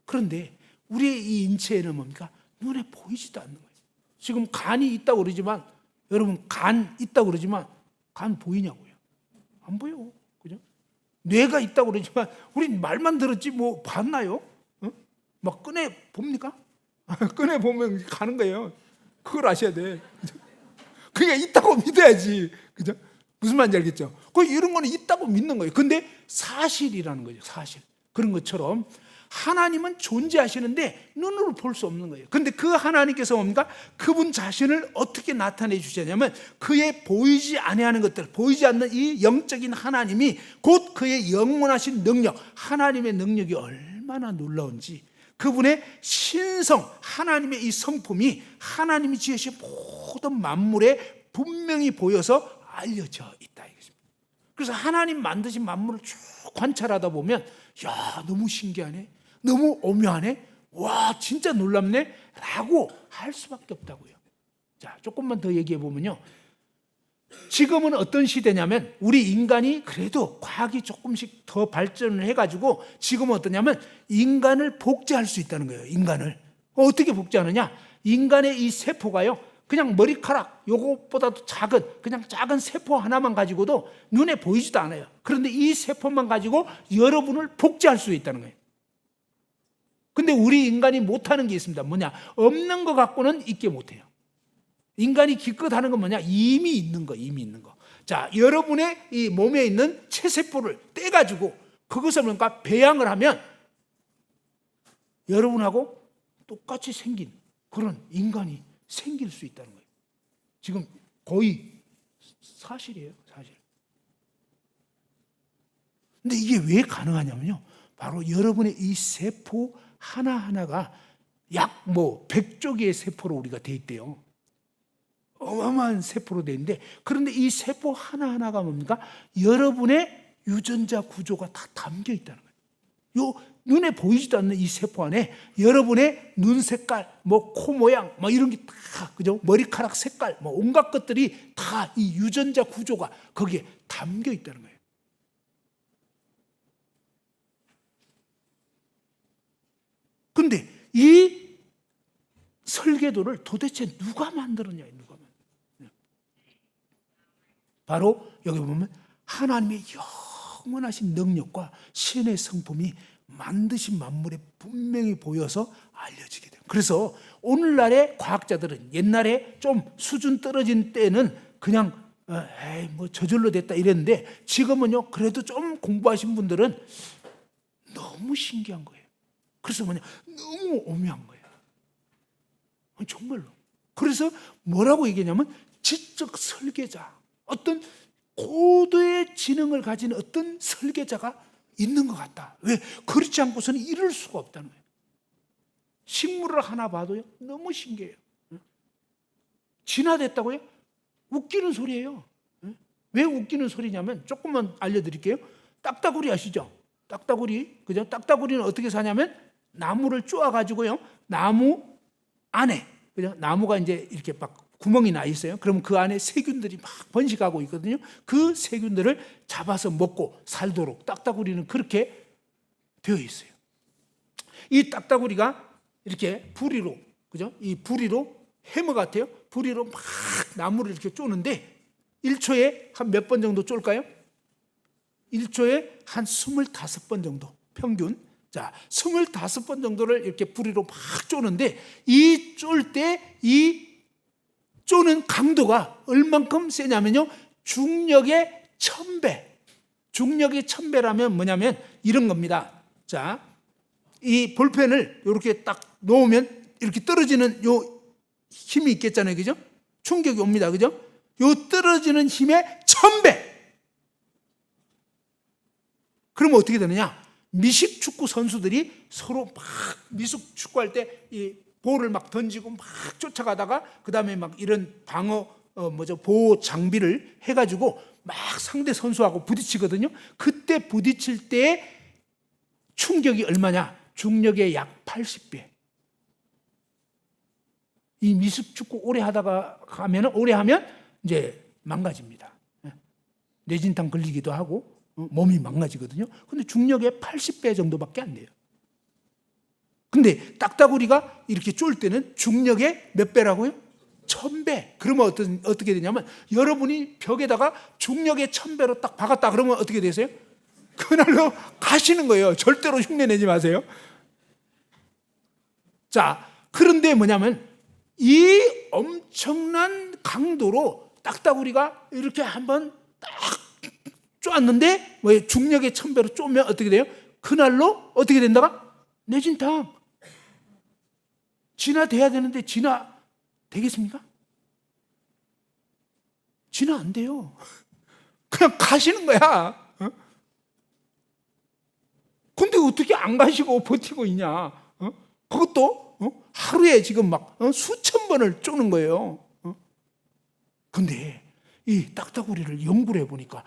그런데 우리의 이 인체에는 뭡니까? 눈에 보이지도 않는 거예요. 지금 간이 있다고 그러지만, 여러분 간 있다고 그러지만 간 보이냐고요? 안 보여. 그죠? 뇌가 있다고 그러지만 우린 말만 들었지 뭐 봤나요? 막 꺼내 봅니까? 꺼내 보면 가는 거예요. 그걸 아셔야 돼. 그러니까 있다고 믿어야지. 그죠? 무슨 말인지 알겠죠? 이런 거는 있다고 믿는 거예요. 근데 사실이라는 거죠. 사실. 그런 것처럼 하나님은 존재하시는데 눈으로 볼 수 없는 거예요. 근데 그 하나님께서 뭡니까? 그분 자신을 어떻게 나타내 주시냐면 그의 보이지 아니하는 것들, 보이지 않는 이 영적인 하나님이 곧 그의 영원하신 능력, 하나님의 능력이 얼마나 놀라운지, 그분의 신성, 하나님의 이 성품이 하나님이 지으신 모든 만물에 분명히 보여서 알려져 있다 이것입니다. 그래서 하나님 만드신 만물을 쭉 관찰하다 보면 야, 너무 신기하네, 너무 오묘하네, 와 진짜 놀랍네 라고 할 수밖에 없다고요. 자, 조금만 더 얘기해 보면요, 지금은 어떤 시대냐면 우리 인간이 그래도 과학이 조금씩 더 발전을 해가지고 지금은 어떠냐면 인간을 복제할 수 있다는 거예요. 인간을 어떻게 복제하느냐, 인간의 이 세포가요 그냥 머리카락 요것보다도 작은, 그냥 작은 세포 하나만 가지고도 눈에 보이지도 않아요. 그런데 이 세포만 가지고 여러분을 복제할 수 있다는 거예요. 근데 우리 인간이 못하는 게 있습니다. 뭐냐, 없는 것 갖고는 있게 못해요. 인간이 기껏 하는 건 뭐냐, 이미 있는 거. 자, 여러분의 이 몸에 있는 체세포를 떼가지고 그것을 뭔가 배양을 하면 여러분하고 똑같이 생긴 그런 인간이 생길 수 있다는 거예요. 지금 거의 사실이에요, 사실. 근데 이게 왜 가능하냐면요, 바로 여러분의 이 세포 하나하나가 약 100조 개의 세포로 우리가 돼 있대요. 어마어마한 세포로 돼 있는데, 그런데 이 세포 하나하나가 뭡니까? 여러분의 유전자 구조가 다 담겨 있다는 거예요. 요 눈에 보이지도 않는 이 세포 안에 여러분의 눈 색깔, 코 모양, 이런 게 다, 그죠? 머리카락 색깔, 온갖 것들이 다 이 유전자 구조가 거기에 담겨 있다는 거예요. 근데 이 설계도를 도대체 누가 만들었냐, 누가 만들었냐. 바로 여기 보면 하나님의 영원하신 능력과 신의 성품이 만드신 만물에 분명히 보여서 알려지게 돼요. 그래서 오늘날의 과학자들은 옛날에 좀 수준 떨어진 때는 그냥 저절로 됐다 이랬는데, 지금은요 그래도 좀 공부하신 분들은 너무 신기한 거예요. 그래서 너무 오묘한 거예요. 정말로. 그래서 뭐라고 얘기하냐면 지적 설계자, 어떤 고도의 지능을 가진 어떤 설계자가 있는 것 같다. 왜? 그렇지 않고서는 이룰 수가 없다는 거예요. 식물을 하나 봐도요 너무 신기해요. 진화됐다고요? 웃기는 소리예요. 왜 웃기는 소리냐면 조금만 알려드릴게요. 딱따구리 아시죠? 딱따구리, 그죠? 딱따구리는 어떻게 사냐면 나무를 쪼아가지고요, 나무 안에, 그죠? 나무가 이제 이렇게 막 구멍이 나 있어요. 그러면 그 안에 세균들이 막 번식하고 있거든요. 그 세균들을 잡아서 먹고 살도록 딱따구리는 그렇게 되어 있어요. 이 딱따구리가 이렇게 부리로, 그죠? 이 부리로 해머 같아요. 부리로 막 나무를 이렇게 쪼는데 1초에 한 몇 번 정도 쫄까요? 1초에 한 25번 정도 평균. 자, 25번 정도를 이렇게 부리로 막 쪼는데, 이 쫄 때 이 쪼는 강도가 얼만큼 세냐면요, 중력의 1000배. 중력의 1000배라면 뭐냐면 이런 겁니다. 자, 이 볼펜을 이렇게 딱 놓으면 이렇게 떨어지는 요 힘이 있겠잖아요, 그죠? 충격이 옵니다, 그죠? 요 떨어지는 힘의 1000배. 그러면 어떻게 되느냐? 미식 축구 선수들이 서로 막 미식 축구할 때 이 볼을 막 던지고 막 쫓아가다가 그 다음에 막 이런 방어 보호 장비를 해가지고 막 상대 선수하고 부딪히거든요. 그때 부딪힐 때 충격이 얼마냐? 중력의 약 80배. 이 미식 축구 오래 하면 이제 망가집니다. 뇌진탕 걸리기도 하고 몸이 망가지거든요. 근데 중력의 80배 정도밖에 안 돼요. 근데 딱따구리가 이렇게 쫄 때는 중력의 몇 배라고요? 1000배. 그러면 어떻게 되냐면 여러분이 벽에다가 중력의 1000배로 딱 박았다 그러면 어떻게 되세요? 그날로 가시는 거예요. 절대로 흉내내지 마세요. 자, 그런데 뭐냐면 이 엄청난 강도로 딱따구리가 이렇게 한번 딱 쪼았는데 중력의 1000배로 쪼면 어떻게 돼요? 그날로 어떻게 된다가? 뇌진탕. 진화돼야 되는데 진화되겠습니까? 진화 안 돼요. 그냥 가시는 거야. 근데 어떻게 안 가시고 버티고 있냐? 그것도 하루에 지금 막 수천 번을 쪼는 거예요. 근데 이 딱따구리를 연구를 해보니까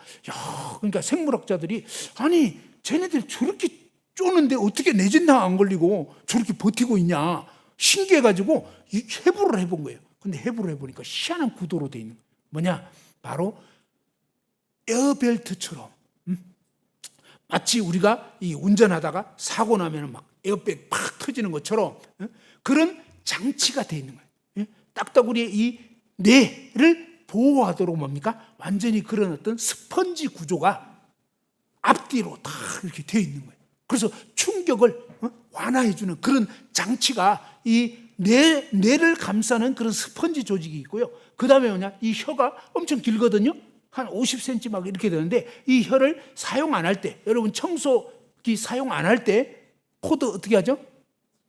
그러니까 생물학자들이 아니 쟤네들 저렇게 쪼는데 어떻게 뇌진탕 안 걸리고 저렇게 버티고 있냐 신기해가지고 해부를 해본 거예요. 근데 해부를 해보니까 희한한 구도로 돼 있는 거예요. 뭐냐? 바로 에어벨트처럼 마치 우리가 이 운전하다가 사고 나면 막 에어백 팍 터지는 것처럼 그런 장치가 돼 있는 거예요. 딱따구리의 이 뇌를 보호하도록 뭡니까? 완전히 그런 어떤 스펀지 구조가 앞뒤로 다 이렇게 되어 있는 거예요. 그래서 충격을 완화해주는 그런 장치가 이 뇌를 감싸는 그런 스펀지 조직이 있고요. 그 다음에 뭐냐? 이 혀가 엄청 길거든요. 한 50cm 막 이렇게 되는데 이 혀를 사용 안 할 때, 여러분 청소기 사용 안 할 때 코드 어떻게 하죠?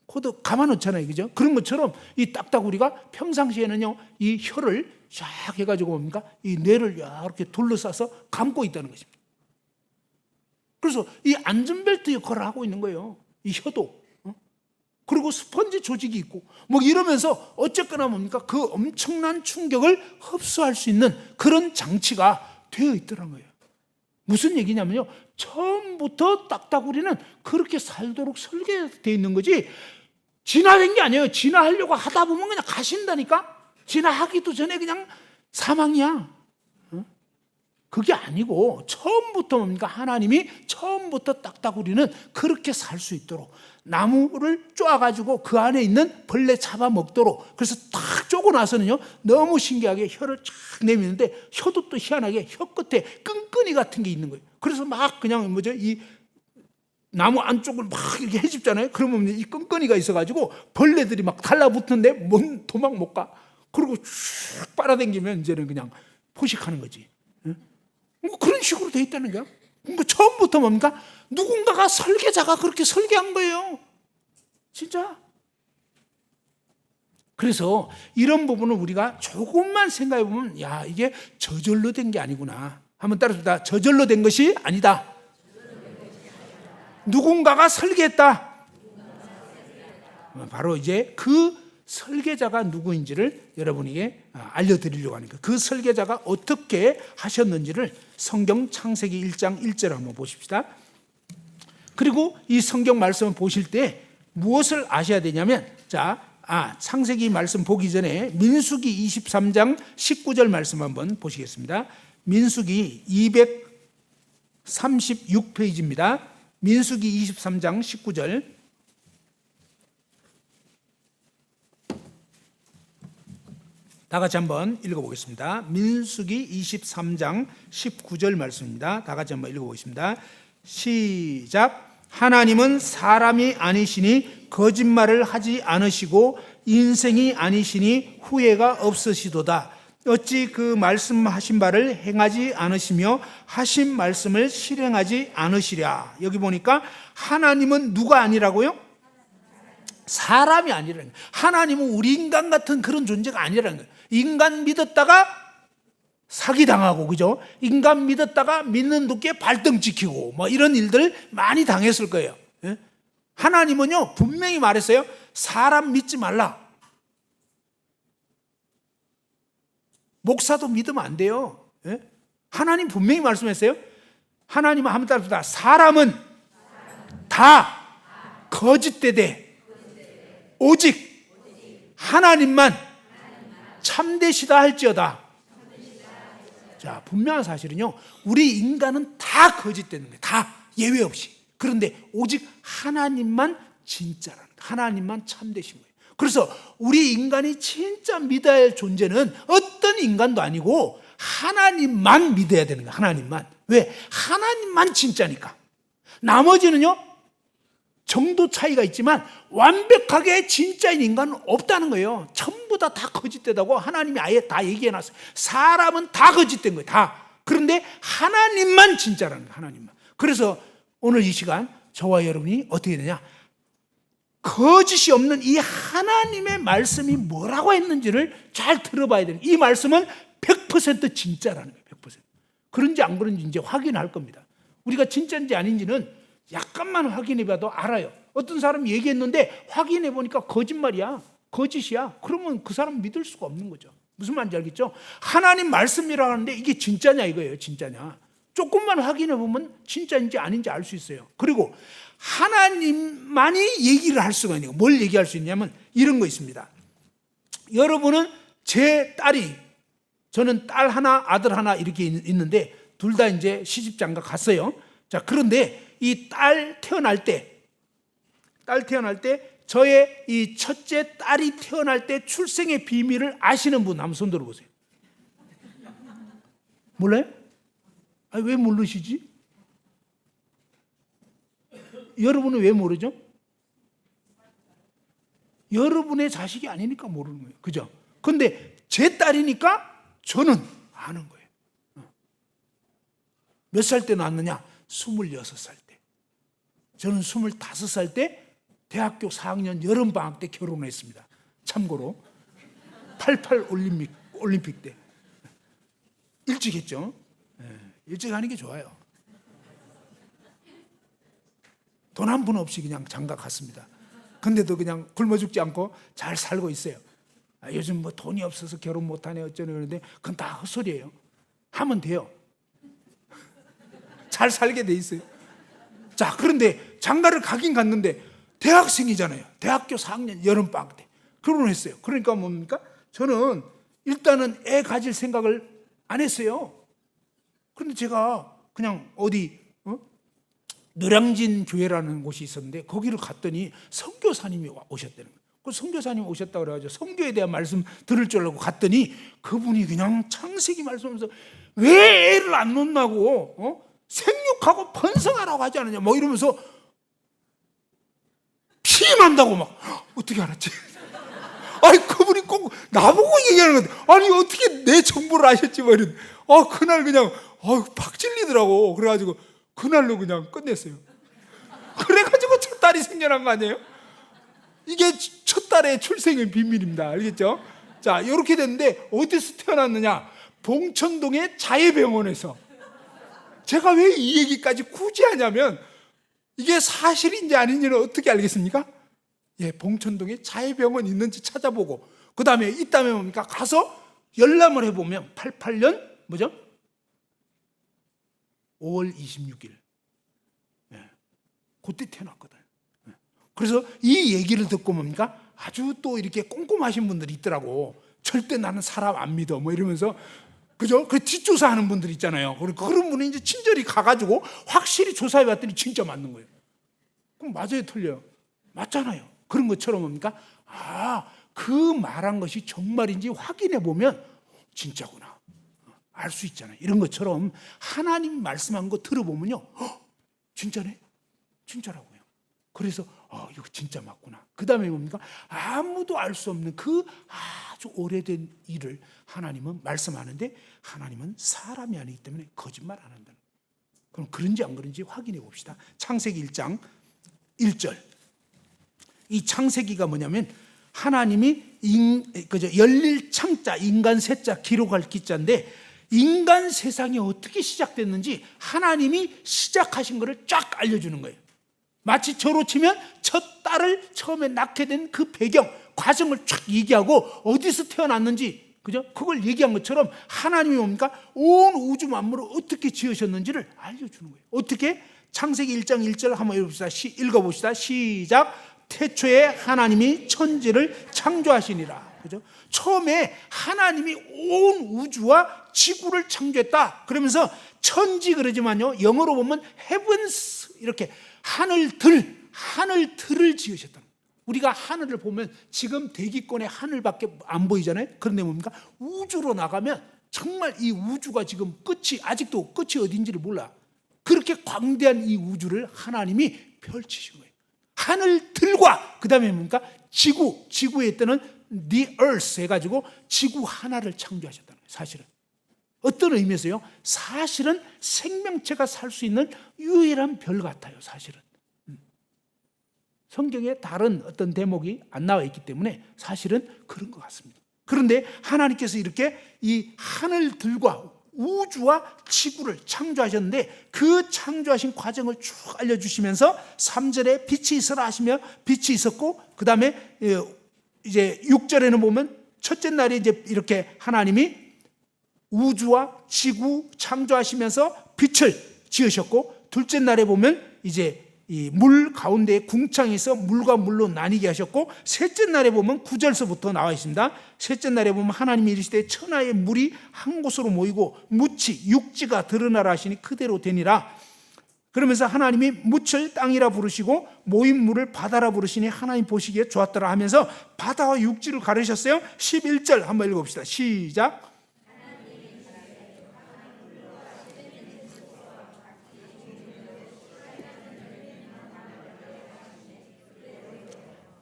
코드 감아놓잖아요, 그죠? 그런 것처럼 이 딱따구리가 평상시에는요 이 혀를 샥 해가지고 뭡니까? 이 뇌를 이렇게 둘러싸서 감고 있다는 것입니다. 그래서 이 안전벨트 역할을 하고 있는 거예요. 이 혀도. 그리고 스펀지 조직이 있고 뭐 이러면서 어쨌거나 뭡니까? 그 엄청난 충격을 흡수할 수 있는 그런 장치가 되어 있더란 거예요. 무슨 얘기냐면요, 처음부터 딱따구리는 그렇게 살도록 설계되어 있는 거지 진화된 게 아니에요. 진화하려고 하다 보면 그냥 가신다니까. 진화하기도 전에 그냥 사망이야. 그게 아니고 처음부터 뭡니까? 하나님이 처음부터 딱따구리는 그렇게 살 수 있도록 나무를 쪼아가지고 그 안에 있는 벌레 잡아먹도록, 그래서 딱 쪼고 나서는요 너무 신기하게 혀를 쫙 내미는데 혀도 또 희한하게 혀 끝에 끈끈이 같은 게 있는 거예요. 그래서 막 그냥 이 나무 안쪽을 막 이렇게 해집잖아요. 그러면 이 끈끈이가 있어가지고 벌레들이 막 달라붙는데 뭔 도망 못 가. 그리고 쭉 빨아당기면 이제는 그냥 포식하는 거지. 그런 식으로 돼 있다는 거야. 그러니까 처음부터 뭡니까? 누군가가 설계자가 그렇게 설계한 거예요. 진짜. 그래서 이런 부분을 우리가 조금만 생각해 보면 야, 이게 저절로 된 게 아니구나. 한번 따라합시다. 저절로 된 것이 아니다. 누군가가 설계했다. 바로 이제 그 설계자가 누구인지를 여러분에게 알려드리려고 하니까 그 설계자가 어떻게 하셨는지를 성경 창세기 1장 1절을 한번 보십시다. 그리고 이 성경 말씀을 보실 때 무엇을 아셔야 되냐면 창세기 말씀 보기 전에 민수기 23장 19절 말씀 한번 보시겠습니다. 민수기 236페이지입니다. 민수기 23장 19절. 다 같이 한번 읽어보겠습니다. 민수기 23장 19절 말씀입니다. 다 같이 한번 읽어보겠습니다. 시작. 하나님은 사람이 아니시니 거짓말을 하지 않으시고 인생이 아니시니 후회가 없으시도다. 어찌 그 말씀하신 바를 행하지 않으시며 하신 말씀을 실행하지 않으시랴. 여기 보니까 하나님은 누가 아니라고요? 사람이 아니라는 거예요. 하나님은 우리 인간 같은 그런 존재가 아니라는 거예요. 인간 믿었다가 사기당하고, 그죠? 인간 믿었다가 믿는 도끼에 발등 찍히고 뭐 이런 일들 많이 당했을 거예요. 예? 하나님은요 분명히 말했어요. 사람 믿지 말라. 목사도 믿으면 안 돼요. 예? 하나님 분명히 말씀했어요. 하나님은 한번 따라합시다. 사람은 다 거짓되되 오직 하나님만 참되시다 할지어다. 자, 분명한 사실은요, 우리 인간은 다 거짓되는 거예요. 다 예외 없이. 그런데 오직 하나님만 진짜라는 거예요. 하나님만 참되신 거예요. 그래서 우리 인간이 진짜 믿어야 할 존재는 어떤 인간도 아니고 하나님만 믿어야 되는 거예요. 하나님만. 왜? 하나님만 진짜니까. 나머지는요 정도 차이가 있지만 완벽하게 진짜인 인간은 없다는 거예요. 전부 다 거짓되다고 하나님이 아예 다 얘기해놨어요. 사람은 다 거짓된 거예요. 다. 그런데 하나님만 진짜라는 거예요. 하나님만. 그래서 오늘 이 시간 저와 여러분이 어떻게 되냐, 거짓이 없는 이 하나님의 말씀이 뭐라고 했는지를 잘 들어봐야 돼요. 이 말씀은 100% 진짜라는 거예요. 100%. 그런지 안 그런지 이제 확인할 겁니다. 우리가 진짜인지 아닌지는 약간만 확인해봐도 알아요. 어떤 사람이 얘기했는데 확인해보니까 거짓말이야, 거짓이야. 그러면 그 사람 믿을 수가 없는 거죠. 무슨 말인지 알겠죠? 하나님 말씀이라고 하는데 이게 진짜냐 이거예요. 진짜냐. 조금만 확인해보면 진짜인지 아닌지 알 수 있어요. 그리고 하나님만이 얘기를 할 수가 있는 거예요. 뭘 얘기할 수 있냐면 이런 거 있습니다. 여러분은 제 딸이, 저는 딸 하나 아들 하나 이렇게 있는데 둘 다 이제 시집장가 갔어요. 자, 그런데 이 딸 태어날 때 저의 이 첫째 딸이 태어날 때 출생의 비밀을 아시는 분 한번 손 들어보세요. 몰라요? 아니, 왜 모르시지? 여러분은 왜 모르죠? 여러분의 자식이 아니니까 모르는 거예요. 그죠? 근데 제 딸이니까 저는 아는 거예요. 몇 살 때 낳았느냐? 26살 때. 저는 25살 때 대학교 4학년 여름방학 때 결혼했습니다. 참고로 88 올림픽 때. 일찍 했죠. 일찍 하는 게 좋아요. 돈 한 푼 없이 그냥 장가 갔습니다. 근데도 그냥 굶어 죽지 않고 잘 살고 있어요. 요즘 뭐 돈이 없어서 결혼 못하네 어쩌네 그러는데 그건 다 헛소리예요. 하면 돼요. 잘 살게 돼 있어요. 자, 그런데 장가를 가긴 갔는데 대학생이잖아요. 대학교 4학년 여름방학 때 결혼했어요. 그러니까 뭡니까? 저는 일단은 애 가질 생각을 안 했어요. 그런데 제가 그냥 어디 노량진 교회라는 곳이 있었는데 거기를 갔더니 선교사님이 오셨다는 거예요. 그 선교사님 오셨다 그래가지고 선교에 대한 말씀 들을 줄 알고 갔더니 그분이 그냥 창세기 말씀하면서 왜 애를 안 낳는다고 생육하고 번성하라고 하지 않느냐 뭐 이러면서 피난다고 막. 어떻게 알았지? 아니 그분이 꼭 나보고 얘기하는 건데 아니 어떻게 내 정보를 아셨지 뭐 이런. 그날 그냥 팍 찔리더라고. 그래가지고 그날로 그냥 끝냈어요. 그래가지고 첫 딸이 생겨난 거 아니에요? 이게 첫 딸의 출생의 비밀입니다. 알겠죠? 자, 이렇게 됐는데 어디서 태어났느냐? 봉천동의 자예병원에서. 제가 왜 이 얘기까지 굳이 하냐면 이게 사실인지 아닌지는 어떻게 알겠습니까? 예, 봉천동에 자예병원 있는지 찾아보고 그 다음에 있다면 뭡니까? 가서 열람을 해보면 88년 뭐죠? 5월 26일 그때 태어났거든. 그래서 이 얘기를 듣고 뭡니까? 아주 또 이렇게 꼼꼼하신 분들이 있더라고. 절대 나는 사람 안 믿어 뭐 이러면서 그죠? 그 뒷조사하는 분들 있잖아요. 그런 분이 이제 친절히 가가지고 확실히 조사해 봤더니 진짜 맞는 거예요. 그럼 맞아요, 틀려요? 맞잖아요. 그런 것처럼 뭡니까? 그 말한 것이 정말인지 확인해 보면 진짜구나. 알 수 있잖아요. 이런 것처럼 하나님 말씀한 거 들어보면요, 진짜네, 진짜라고요. 그래서 이거 진짜 맞구나. 그 다음에 뭡니까? 아무도 알 수 없는 그 아주 오래된 일을 하나님은 말씀하는데 하나님은 사람이 아니기 때문에 거짓말 안 한다는 거예요. 그럼 그런지 안 그런지 확인해 봅시다. 창세기 1장 1절. 이 창세기가 뭐냐면 하나님이 열릴 창자, 인간 셋자, 기록할 기자인데 인간 세상이 어떻게 시작됐는지 하나님이 시작하신 것을 쫙 알려주는 거예요. 마치 저로 치면 첫 딸을 처음에 낳게 된 그 배경, 과정을 쫙 얘기하고 어디서 태어났는지, 그죠? 그걸 얘기한 것처럼 하나님이 뭡니까? 온 우주 만물을 어떻게 지으셨는지를 알려주는 거예요. 어떻게? 창세기 1장 1절 한번 읽어봅시다. 시작. 태초에 하나님이 천지를 창조하시니라. 그죠? 처음에 하나님이 온 우주와 지구를 창조했다. 그러면서 천지 그러지만요, 영어로 보면 heavens, 이렇게 하늘들을 지으셨다. 우리가 하늘을 보면 지금 대기권의 하늘밖에 안 보이잖아요. 그런데 뭡니까? 우주로 나가면 정말 이 우주가 지금 아직도 끝이 어딘지를 몰라. 그렇게 광대한 이 우주를 하나님이 펼치신 거예요. 하늘들과 그 다음에 뭡니까? 지구에 뜨는 the earth 해가지고 지구 하나를 창조하셨다는 거예요. 사실은 어떤 의미에서요? 사실은 생명체가 살 수 있는 유일한 별 같아요. 사실은 성경에 다른 어떤 대목이 안 나와 있기 때문에 사실은 그런 것 같습니다. 그런데 하나님께서 이렇게 이 하늘들과 우주와 지구를 창조하셨는데 그 창조하신 과정을 쭉 알려주시면서 3절에 빛이 있어라 하시며 빛이 있었고, 그 다음에 이제 6절에는 보면 첫째 날에 이제 이렇게 하나님이 우주와 지구 창조하시면서 빛을 지으셨고, 둘째 날에 보면 이제 이 물 가운데에 궁창이 있어 물과 물로 나뉘게 하셨고, 셋째 날에 보면 9절서부터 나와 있습니다. 셋째 날에 보면 하나님이 이르시되 천하의 물이 한 곳으로 모이고 육지가 드러나라 하시니 그대로 되니라. 그러면서 하나님이 묻을 땅이라 부르시고 모인 물을 바다라 부르시니 하나님 보시기에 좋았더라 하면서 바다와 육지를 가르셨어요. 11절 한번 읽어봅시다. 시작.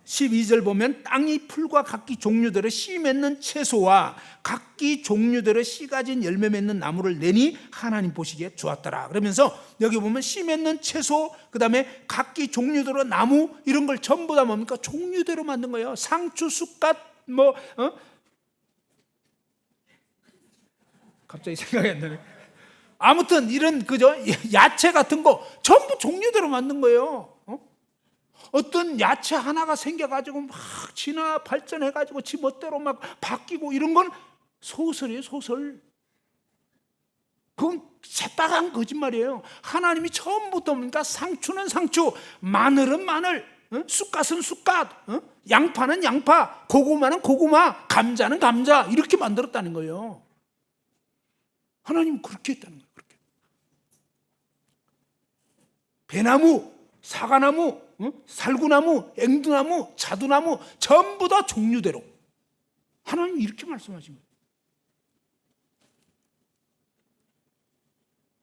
12절 보면 땅이 풀과 각기 종류대로 씨 맺는 채소와 각기 종류대로 씨 가진 열매 맺는 나무를 내니 하나님 보시기에 좋았더라. 그러면서 여기 보면 씨 맺는 채소, 그 다음에 각기 종류대로 나무, 이런 걸 전부 다 뭡니까? 종류대로 만든 거예요. 상추, 쑥갓, 갑자기 생각이 안 나네. 아무튼 이런 그죠? 야채 같은 거 전부 종류대로 만든 거예요. 어떤 야채 하나가 생겨가지고 막 진화 발전해가지고 지 멋대로 막 바뀌고 이런 건 소설이에요, 소설. 그건 새빨간 거짓말이에요. 하나님이 처음부터 뭡니까? 상추는 상추, 마늘은 마늘, 쑥갓은 쑥갓, 양파는 양파, 고구마는 고구마, 감자는 감자, 이렇게 만들었다는 거예요. 하나님은 그렇게 했다는 거예요. 그렇게. 배나무, 사과나무, 살구나무, 앵두나무, 자두나무 전부 다 종류대로 하나님이 이렇게 말씀하신 거예요.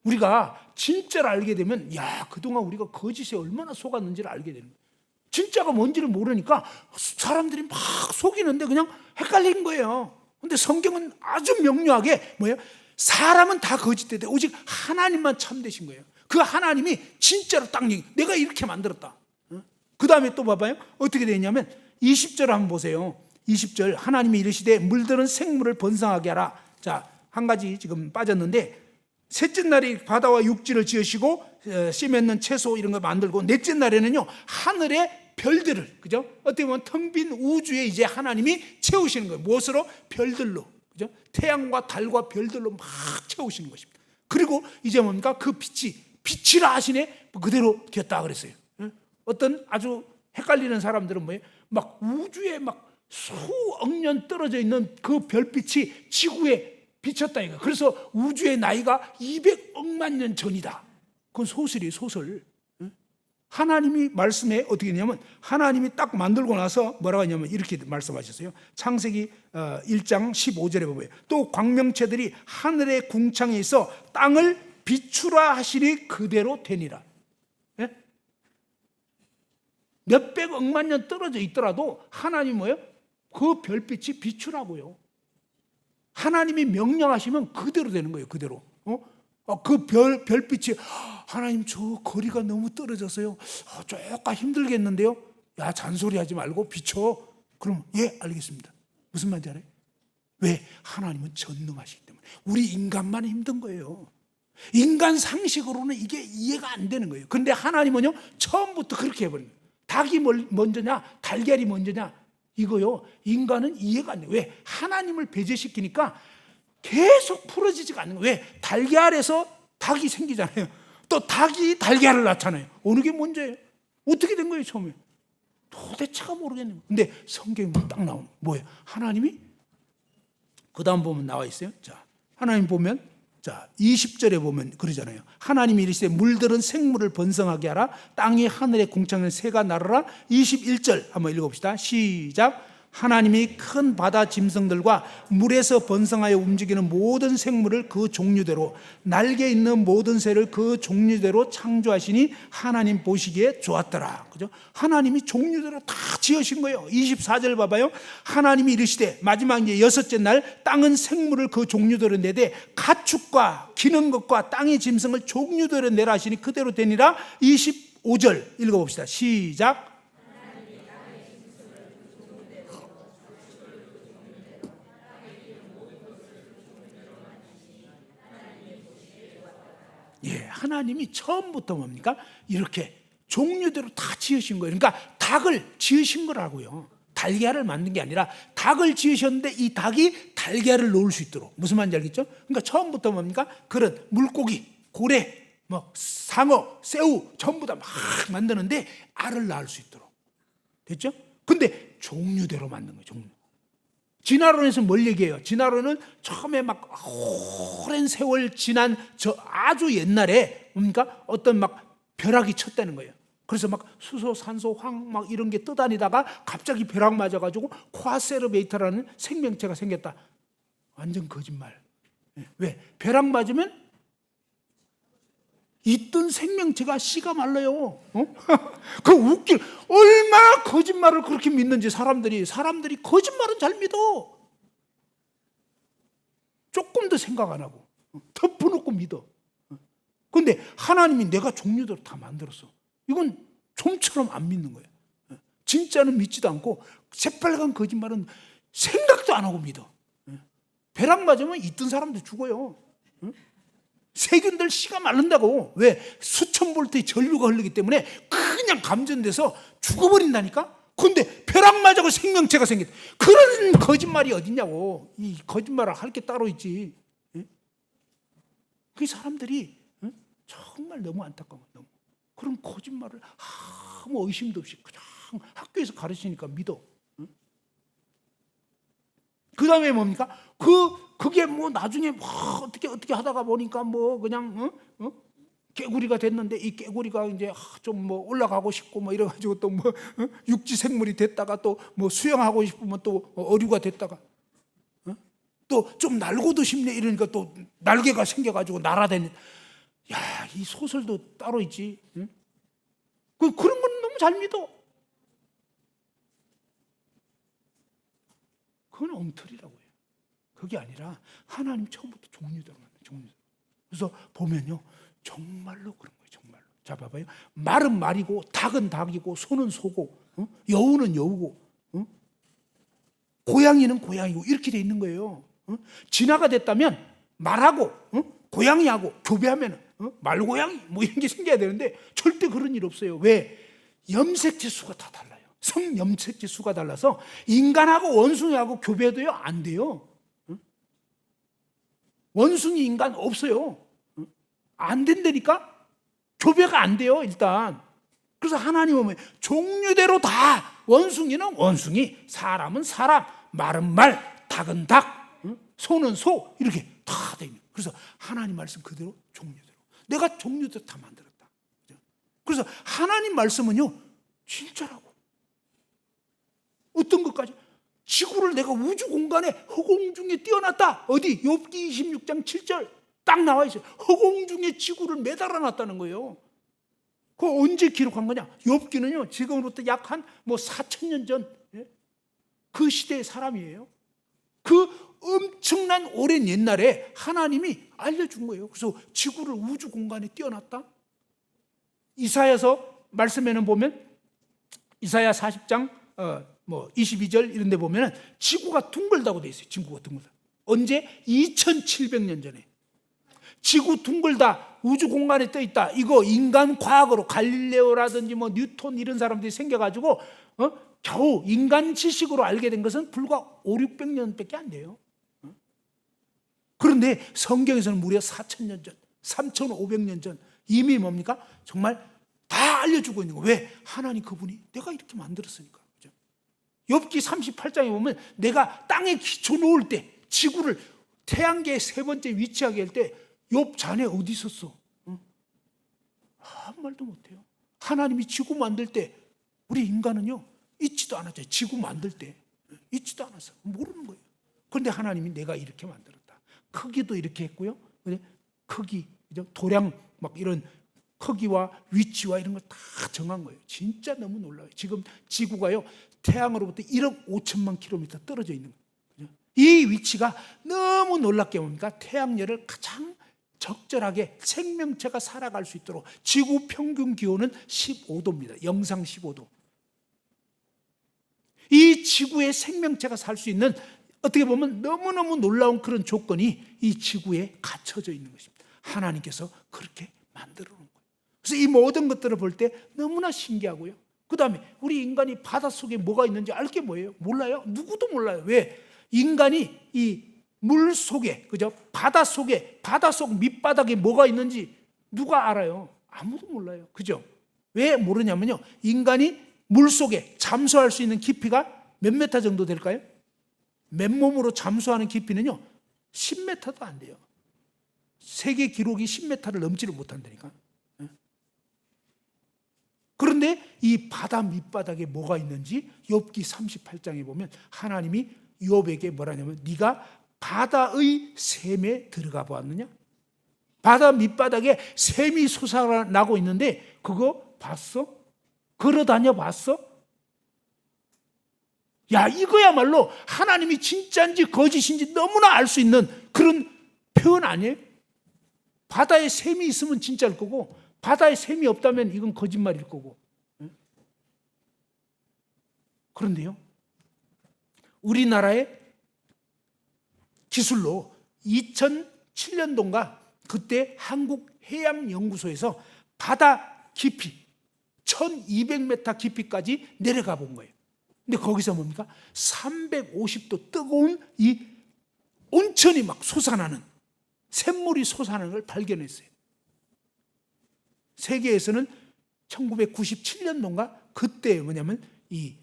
우리가 진짜를 알게 되면 그동안 우리가 거짓에 얼마나 속았는지를 알게 되는 거예요. 진짜가 뭔지를 모르니까 사람들이 막 속이는데 그냥 헷갈린 거예요. 그런데 성경은 아주 명료하게 사람은 다 거짓되되 오직 하나님만 참되신 거예요. 그 하나님이 진짜로 딱 내가 이렇게 만들었다. 그 다음에 또 봐봐요. 어떻게 되냐면 20절 한번 보세요. 20절 하나님이 이르시되 물들은 생물을 번성하게 하라. 자, 한 가지 지금 빠졌는데 셋째 날에 바다와 육지를 지으시고 씨 맺는 채소 이런 거 만들고, 넷째 날에는요 하늘의 별들을, 그죠? 어떻게 보면 텅 빈 우주에 이제 하나님이 채우시는 거예요. 무엇으로? 별들로, 그죠? 태양과 달과 별들로 막 채우시는 것입니다. 그리고 이제 뭡니까? 그 빛이라 하시네 그대로 되었다 그랬어요. 어떤 아주 헷갈리는 사람들은 막 우주에 막 수억 년 떨어져 있는 그 별빛이 지구에 비쳤다 이거. 그래서 우주의 나이가 200억만 년 전이다. 그건 소설이에요, 소설. 하나님이 말씀에 어떻게 했냐면 하나님이 딱 만들고 나서 뭐라고 하냐면 이렇게 말씀하셨어요. 창세기 1장 15절에 보면 또 광명체들이 하늘의 궁창에 있어 땅을 비추라 하시니 그대로 되니라. 몇백억만 년 떨어져 있더라도 하나님 그 별빛이 비추라고요. 하나님이 명령하시면 그대로 되는 거예요. 그대로. 그 별빛이 하나님 저 거리가 너무 떨어져서요. 조금 힘들겠는데요. 야 잔소리하지 말고 비춰. 그럼 예 알겠습니다. 무슨 말인지 알아요? 왜? 하나님은 전능하시기 때문에. 우리 인간만 힘든 거예요. 인간 상식으로는 이게 이해가 안 되는 거예요. 그런데 하나님은요, 처음부터 그렇게 해버린 거예요. 닭이 먼저냐 달걀이 먼저냐, 이거요, 인간은 이해가 안 돼요. 왜? 하나님을 배제시키니까 계속 풀어지지가 않는 거예요. 왜? 달걀에서 닭이 생기잖아요. 또 닭이 달걀을 낳잖아요. 어느 게 먼저예요? 어떻게 된 거예요 처음에? 도대체가 모르겠네요. 근데 성경에 딱 나오는 뭐예요? 하나님이, 그 다음 보면 나와 있어요. 자, 하나님 보면, 자 20절에 보면 그러잖아요. 하나님이 이르시되 물들은 생물을 번성하게 하라, 땅이 하늘의 궁창을 새가 나르라. 21절 한번 읽어봅시다. 시작. 하나님이 큰 바다 짐승들과 물에서 번성하여 움직이는 모든 생물을 그 종류대로, 날개 있는 모든 새를 그 종류대로 창조하시니 하나님 보시기에 좋았더라. 그죠? 하나님이 종류대로 다 지으신 거예요. 24절 봐봐요. 하나님이 이르시되, 마지막 이제 여섯째 날, 땅은 생물을 그 종류대로 내되 가축과 기는 것과 땅의 짐승을 종류대로 내라 하시니 그대로 되니라. 25절 읽어봅시다. 시작. 예, 하나님이 처음부터 뭡니까? 이렇게 종류대로 다 지으신 거예요. 그러니까 닭을 지으신 거라고요. 달걀을 만든 게 아니라 닭을 지으셨는데 이 닭이 달걀을 놓을 수 있도록. 무슨 말인지 알겠죠? 그러니까 처음부터 뭡니까? 그런 물고기, 고래, 뭐 상어, 새우 전부 다 막 만드는데 알을 낳을 수 있도록. 됐죠? 근데 종류대로 만든 거예요. 종류. 진화론에서 뭘 얘기해요? 진화론은 처음에 막 오랜 세월 지난 저 아주 옛날에 뭡니까? 어떤 막 벼락이 쳤다는 거예요. 그래서 막 수소, 산소, 황 막 이런 게 떠다니다가 갑자기 벼락 맞아가지고 코아세르베이터라는 생명체가 생겼다. 완전 거짓말. 왜? 벼락 맞으면 있던 생명체가 씨가 말라요. 그 웃길, 얼마나 거짓말을 그렇게 믿는지 사람들이 거짓말은 잘 믿어. 조금 더 생각 안 하고 덮어놓고 믿어. 그런데 하나님이 내가 종류대로 다 만들었어, 이건 좀처럼 안 믿는 거예요. 진짜는 믿지도 않고 새빨간 거짓말은 생각도 안 하고 믿어. 벼락 맞으면 있던 사람도 죽어요. 세균들 씨가 마른다고. 왜? 수천 볼트의 전류가 흐르기 때문에 그냥 감전돼서 죽어버린다니까. 근데 벼락 맞아고 생명체가 생겼다. 그런 거짓말이 어딨냐고. 이 거짓말을 할 게 따로 있지. 그 사람들이 정말 너무 안타까워. 너무. 그런 거짓말을 아무 의심도 없이 그냥 학교에서 가르치니까 믿어. 그 다음에 뭡니까? 그게 뭐 나중에 뭐 어떻게 하다가 보니까 뭐 그냥 개구리가 됐는데, 이 개구리가 이제 좀 뭐 올라가고 싶고 뭐 이래가지고 또 뭐 육지 생물이 됐다가 또 뭐 수영하고 싶으면 또 어류가 됐다가 또 좀 날고도 싶네 이러니까 또 날개가 생겨가지고 날아다니. 야, 이 소설도 따로 있지. 그런 건 너무 잘 믿어. 그건 엉터리라고요. 그게 아니라 하나님 처음부터 종류대로 만든 종류대로. 그래서 보면요, 정말로 그런 거예요. 정말로. 자, 봐봐요. 말은 말이고 닭은 닭이고 소는 소고 여우는 여우고 고양이는 고양이고 이렇게 돼 있는 거예요. 진화가 됐다면 말하고 고양이하고 교배하면 말고양이 뭐 이런 게 생겨야 되는데 절대 그런 일 없어요. 왜? 염색체 수가 다 달라요. 성염색체 수가 달라서 인간하고 원숭이하고 교배도요 안 돼요. 원숭이 인간 없어요. 안 된다니까. 교배가 안 돼요 일단. 그래서 하나님은 종류대로 다, 원숭이는 원숭이, 사람은 사람, 말은 말, 닭은 닭, 소는 소, 이렇게 다 돼 있는. 그래서 하나님 말씀 그대로 종류대로. 내가 종류대로 다 만들었다. 그래서 하나님 말씀은요 진짜라고. 어떤 것까지? 지구를 내가 우주 공간에 허공 중에 띄워놨다. 어디? 욥기 26장 7절 딱 나와 있어요. 허공 중에 지구를 매달아 놨다는 거예요. 그거 언제 기록한 거냐? 욥기는요 지금으로부터 약 한 뭐 4,000년 전 그 시대의 사람이에요. 그 엄청난 오랜 옛날에 하나님이 알려준 거예요. 그래서 지구를 우주 공간에 띄워놨다. 이사야서 말씀에는 보면 이사야 40장 뭐 22절 이런 데 보면 지구가 둥글다고 돼 있어요. 지구가 둥글다. 언제? 2700년 전에. 지구 둥글다, 우주 공간에 떠 있다. 이거 인간 과학으로 갈릴레오라든지 뭐 뉴턴 이런 사람들이 생겨가지고 겨우 인간 지식으로 알게 된 것은 불과 5, 600년밖에 안 돼요. 그런데 성경에서는 무려 4000년 전, 3500년 전 이미 뭡니까? 정말 다 알려주고 있는 거예요. 왜? 하나님 그분이 내가 이렇게 만들었으니까. 그죠? 욥기 38장에 보면 내가 땅에 기초 놓을 때 지구를 태양계의 세 번째 위치하게 할 때 욥 자네 어디 있었어? 아무 말도 못해요. 하나님이 지구 만들 때 우리 인간은요 있지도 않았죠. 지구 만들 때 있지도 않았어. 모르는 거예요. 그런데 하나님이 내가 이렇게 만들었다. 크기도 이렇게 했고요. 크기, 도량 막 이런 크기와 위치와 이런 걸 다 정한 거예요. 진짜 너무 놀라워요. 지금 지구가요 태양으로부터 1억 5천만 킬로미터 떨어져 있는 거예요. 이 위치가 너무 놀랍게 뭡니까? 태양열을 가장 적절하게 생명체가 살아갈 수 있도록 지구 평균 기온은 15도입니다. 영상 15도. 이 지구에 생명체가 살 수 있는 어떻게 보면 너무너무 놀라운 그런 조건이 이 지구에 갖춰져 있는 것입니다. 하나님께서 그렇게 만들어 놓은 거예요. 그래서 이 모든 것들을 볼 때 너무나 신기하고요. 그 다음에 우리 인간이 바닷속에 뭐가 있는지 알 게 뭐예요? 몰라요? 누구도 몰라요. 왜? 인간이 이 물 속에, 그죠? 바닷속 밑바닥에 뭐가 있는지 누가 알아요? 아무도 몰라요. 그죠? 왜 모르냐면요. 인간이 물 속에 잠수할 수 있는 깊이가 몇 메타 정도 될까요? 맨몸으로 잠수하는 깊이는요 10m도 안 돼요. 세계 기록이 10m를 넘지를 못한다니까. 그런데 이 바다 밑바닥에 뭐가 있는지 욥기 38장에 보면 하나님이 욥에게 뭐라냐면 네가 바다의 샘에 들어가 보았느냐? 바다 밑바닥에 샘이 솟아나고 있는데 그거 봤어? 걸어다녀 봤어? 야, 이거야말로 하나님이 진짜인지 거짓인지 너무나 알 수 있는 그런 표현 아니에요? 바다에 샘이 있으면 진짜일 거고 바다에 샘이 없다면 이건 거짓말일 거고. 그런데요, 우리나라의 기술로 2007년도인가 그때 한국해양연구소에서 바다 깊이 1200m 깊이까지 내려가 본 거예요. 근데 거기서 뭡니까? 350도 뜨거운 이 온천이 막 솟아나는, 샘물이 솟아나는 걸 발견했어요. 세계에서는 1997년도인가 그때 뭐냐면 이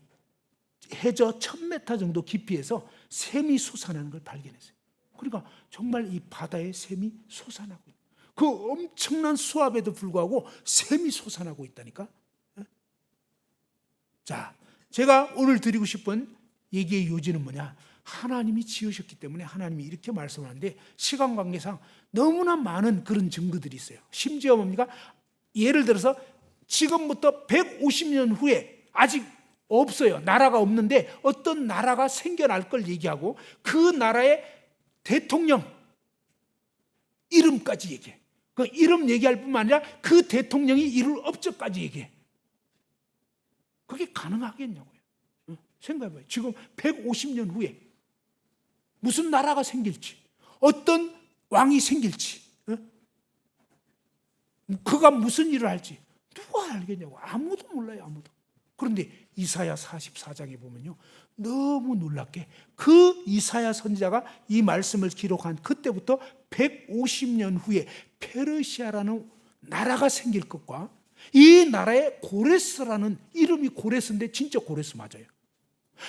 해저 1000m 정도 깊이에서 샘이 솟아나는 걸 발견했어요. 그러니까 정말 이 바다에 샘이 솟아나고 있어요. 그 엄청난 수압에도 불구하고 샘이 솟아나고 있다니까. 자, 제가 오늘 드리고 싶은 얘기의 요지는 뭐냐? 하나님이 지으셨기 때문에 하나님이 이렇게 말씀하는데 시간 관계상 너무나 많은 그런 증거들이 있어요. 심지어 뭡니까? 예를 들어서 지금부터 150년 후에 아직 없어요. 나라가 없는데 어떤 나라가 생겨날 걸 얘기하고 그 나라의 대통령 이름까지 얘기해. 그 이름 얘기할 뿐만 아니라 그 대통령이 이룰 업적까지 얘기해. 그게 가능하겠냐고요. 생각해봐요. 지금 150년 후에 무슨 나라가 생길지, 어떤 왕이 생길지, 그가 무슨 일을 할지 누가 알겠냐고. 아무도 몰라요. 아무도. 그런데 이사야 44장에 보면요 너무 놀랍게 그 이사야 선지자가 이 말씀을 기록한 그때부터 150년 후에 페르시아라는 나라가 생길 것과 이 나라의 고레스라는 이름이 고레스인데 진짜 고레스 맞아요.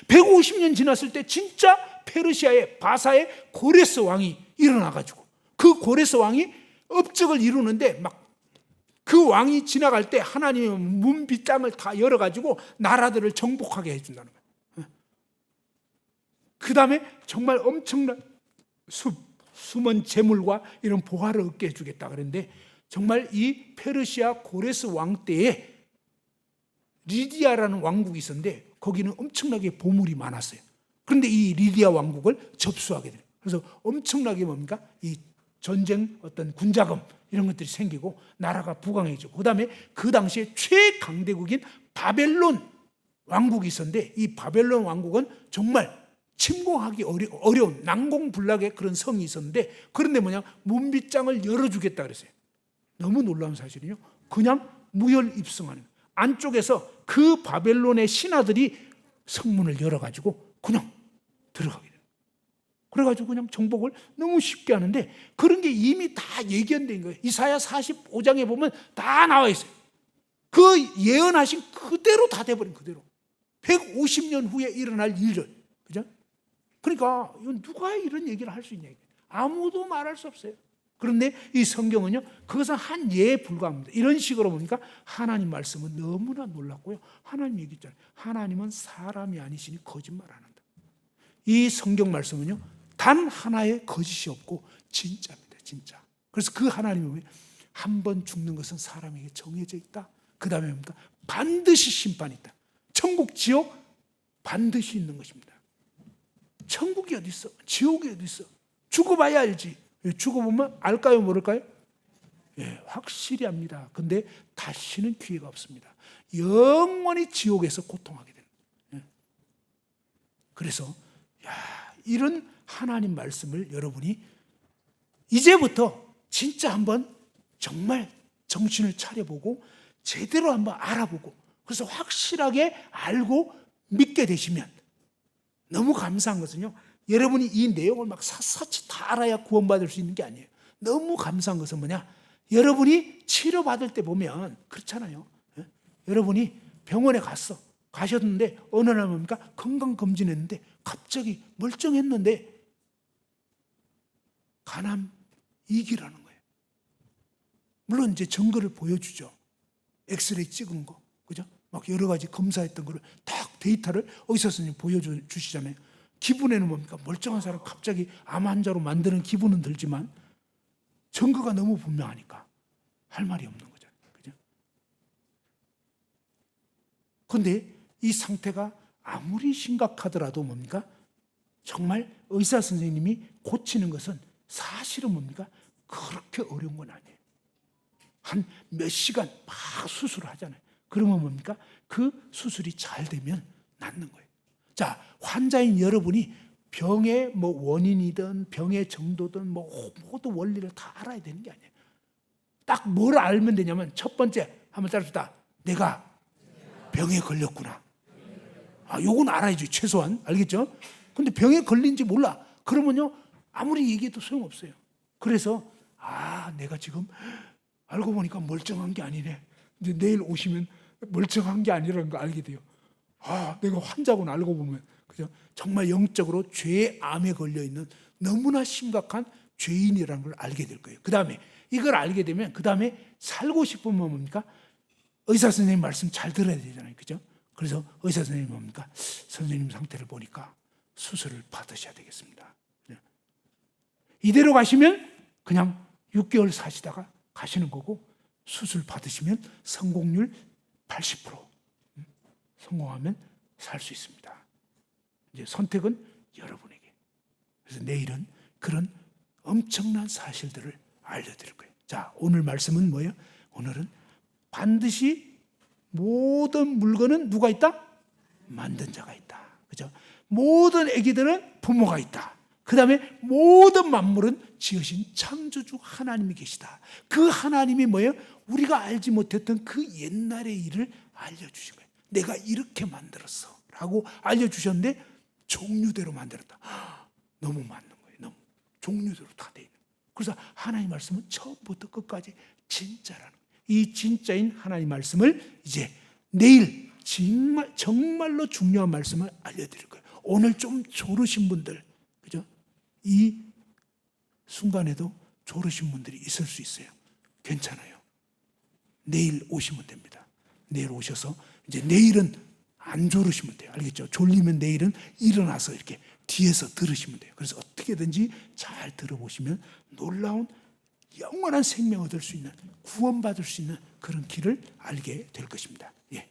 150년 지났을 때 진짜 페르시아의 바사의 고레스 왕이 일어나가지고 그 고레스 왕이 업적을 이루는데 막 그 왕이 지나갈 때 하나님의 문빗장을 다 열어가지고 나라들을 정복하게 해준다는 거예요. 그 다음에 정말 엄청난 숨은 재물과 이런 보화를 얻게 해주겠다 그랬는데 정말 이 페르시아 고레스 왕 때에 리디아라는 왕국이 있었는데 거기는 엄청나게 보물이 많았어요. 그런데 이 리디아 왕국을 접수하게 돼요. 그래서 엄청나게 뭡니까? 이 전쟁 어떤 군자금 이런 것들이 생기고 나라가 부강해지고 그 다음에 그 당시에 최강대국인 바벨론 왕국이 있었는데 이 바벨론 왕국은 정말 침공하기 어려운 난공불락의 그런 성이 있었는데, 그런데 뭐냐, 문빗장을 열어주겠다 그랬어요. 너무 놀라운 사실이요. 그냥 무혈 입성하는, 안쪽에서 그 바벨론의 신하들이 성문을 열어가지고 그냥 들어가게 돼요. 그래가지고 그냥 정복을 너무 쉽게 하는데, 그런 게 이미 다 예견된 거예요. 이사야 45장에 보면 다 나와 있어요. 그 예언하신 그대로 다 돼버린, 그대로 150년 후에 일어날 일을. 그죠? 그러니까 이건 누가 이런 얘기를 할 수 있냐, 아무도 말할 수 없어요. 그런데 이 성경은요, 그것은 한 예에 불과합니다. 이런 식으로 보니까 하나님 말씀은 너무나 놀랍고요. 하나님 얘기했잖아요. 하나님은 사람이 아니시니 거짓말 안 한다. 이 성경 말씀은요, 단 하나의 거짓이 없고 진짜입니다. 진짜. 그래서 그 하나님은 한 번 죽는 것은 사람에게 정해져 있다. 그 다음에 뭡니까? 반드시 심판이 있다. 천국, 지옥 반드시 있는 것입니다. 천국이 어디 있어? 지옥이 어디 있어? 죽어봐야 알지. 죽어보면 알까요, 모를까요? 예, 확실히 압니다. 근데 다시는 기회가 없습니다. 영원히 지옥에서 고통하게 됩니다. 예. 그래서 이런 하나님 말씀을 여러분이 이제부터 진짜 한번 정말 정신을 차려보고 제대로 한번 알아보고, 그래서 확실하게 알고 믿게 되시면 너무 감사한 것은요, 여러분이 이 내용을 막 샅샅이 다 알아야 구원받을 수 있는 게 아니에요. 너무 감사한 것은 뭐냐, 여러분이 치료받을 때 보면 그렇잖아요. 예? 여러분이 병원에 가셨는데 어느 날 뭡니까? 건강검진했는데 갑자기 멀쩡했는데 간암 2기라는 거예요. 물론 이제 증거를 보여주죠. 엑스레이 찍은 거, 그죠? 막 여러 가지 검사했던 거를 딱 데이터를 의사 선생님 보여주시잖아요. 기분에는 뭡니까? 멀쩡한 사람 갑자기 암 환자로 만드는 기분은 들지만 증거가 너무 분명하니까 할 말이 없는 거잖아요. 그죠? 그런데 이 상태가 아무리 심각하더라도 뭡니까? 정말 의사 선생님이 고치는 것은 사실은 뭡니까? 그렇게 어려운 건 아니에요. 한 몇 시간 막 수술을 하잖아요. 그러면 뭡니까? 그 수술이 잘 되면 낫는 거예요. 자, 환자인 여러분이 병의 뭐 원인이든 병의 정도든 뭐 모든 원리를 다 알아야 되는 게 아니에요. 딱 뭘 알면 되냐면, 첫 번째 한번 따라합시다. 내가 병에 걸렸구나. 요건 알아야지, 최소한. 알겠죠? 근데 병에 걸린지 몰라. 그러면요, 아무리 얘기해도 소용없어요. 그래서 내가 지금 알고 보니까 멀쩡한 게 아니네. 이제 내일 오시면 멀쩡한 게 아니라는 거 알게 돼요. 내가 환자구나, 알고 보면. 그죠? 정말 영적으로 죄의 암에 걸려 있는 너무나 심각한 죄인이라는 걸 알게 될 거예요. 그 다음에 이걸 알게 되면 그 다음에 살고 싶으면 뭡니까? 의사 선생님 말씀 잘 들어야 되잖아요. 그죠? 그래서 의사 선생님이 뭡니까? 선생님 상태를 보니까 수술을 받으셔야 되겠습니다. 이대로 가시면 그냥 6개월 사시다가 가시는 거고, 수술 받으시면 성공률 80%, 성공하면 살 수 있습니다. 이제 선택은 여러분에게. 그래서 내일은 그런 엄청난 사실들을 알려드릴 거예요. 자, 오늘 말씀은 뭐예요? 오늘은 반드시 모든 물건은 누가 있다? 만든 자가 있다. 그죠? 모든 아기들은 부모가 있다. 그 다음에 모든 만물은 지으신 창조주 하나님이 계시다. 그 하나님이 뭐예요? 우리가 알지 못했던 그 옛날의 일을 알려주신 거예요. 내가 이렇게 만들었어 라고 알려주셨는데 종류대로 만들었다. 너무 맞는 거예요. 너무 종류대로 다 돼 있는 거예요. 그래서 하나님 말씀은 처음부터 끝까지 진짜라는 거예요. 이 진짜인 하나님 말씀을 이제 내일 정말로 중요한 말씀을 알려드릴 거예요. 오늘 좀 졸으신 분들, 그죠? 이 순간에도 졸으신 분들이 있을 수 있어요. 괜찮아요. 내일 오시면 됩니다. 내일 오셔서 이제 내일은 안 졸으시면 돼요. 알겠죠? 졸리면 내일은 일어나서 이렇게 뒤에서 들으시면 돼요. 그래서 어떻게든지 잘 들어보시면 놀라운 영원한 생명 얻을 수 있는, 구원받을 수 있는 그런 길을 알게 될 것입니다. 예.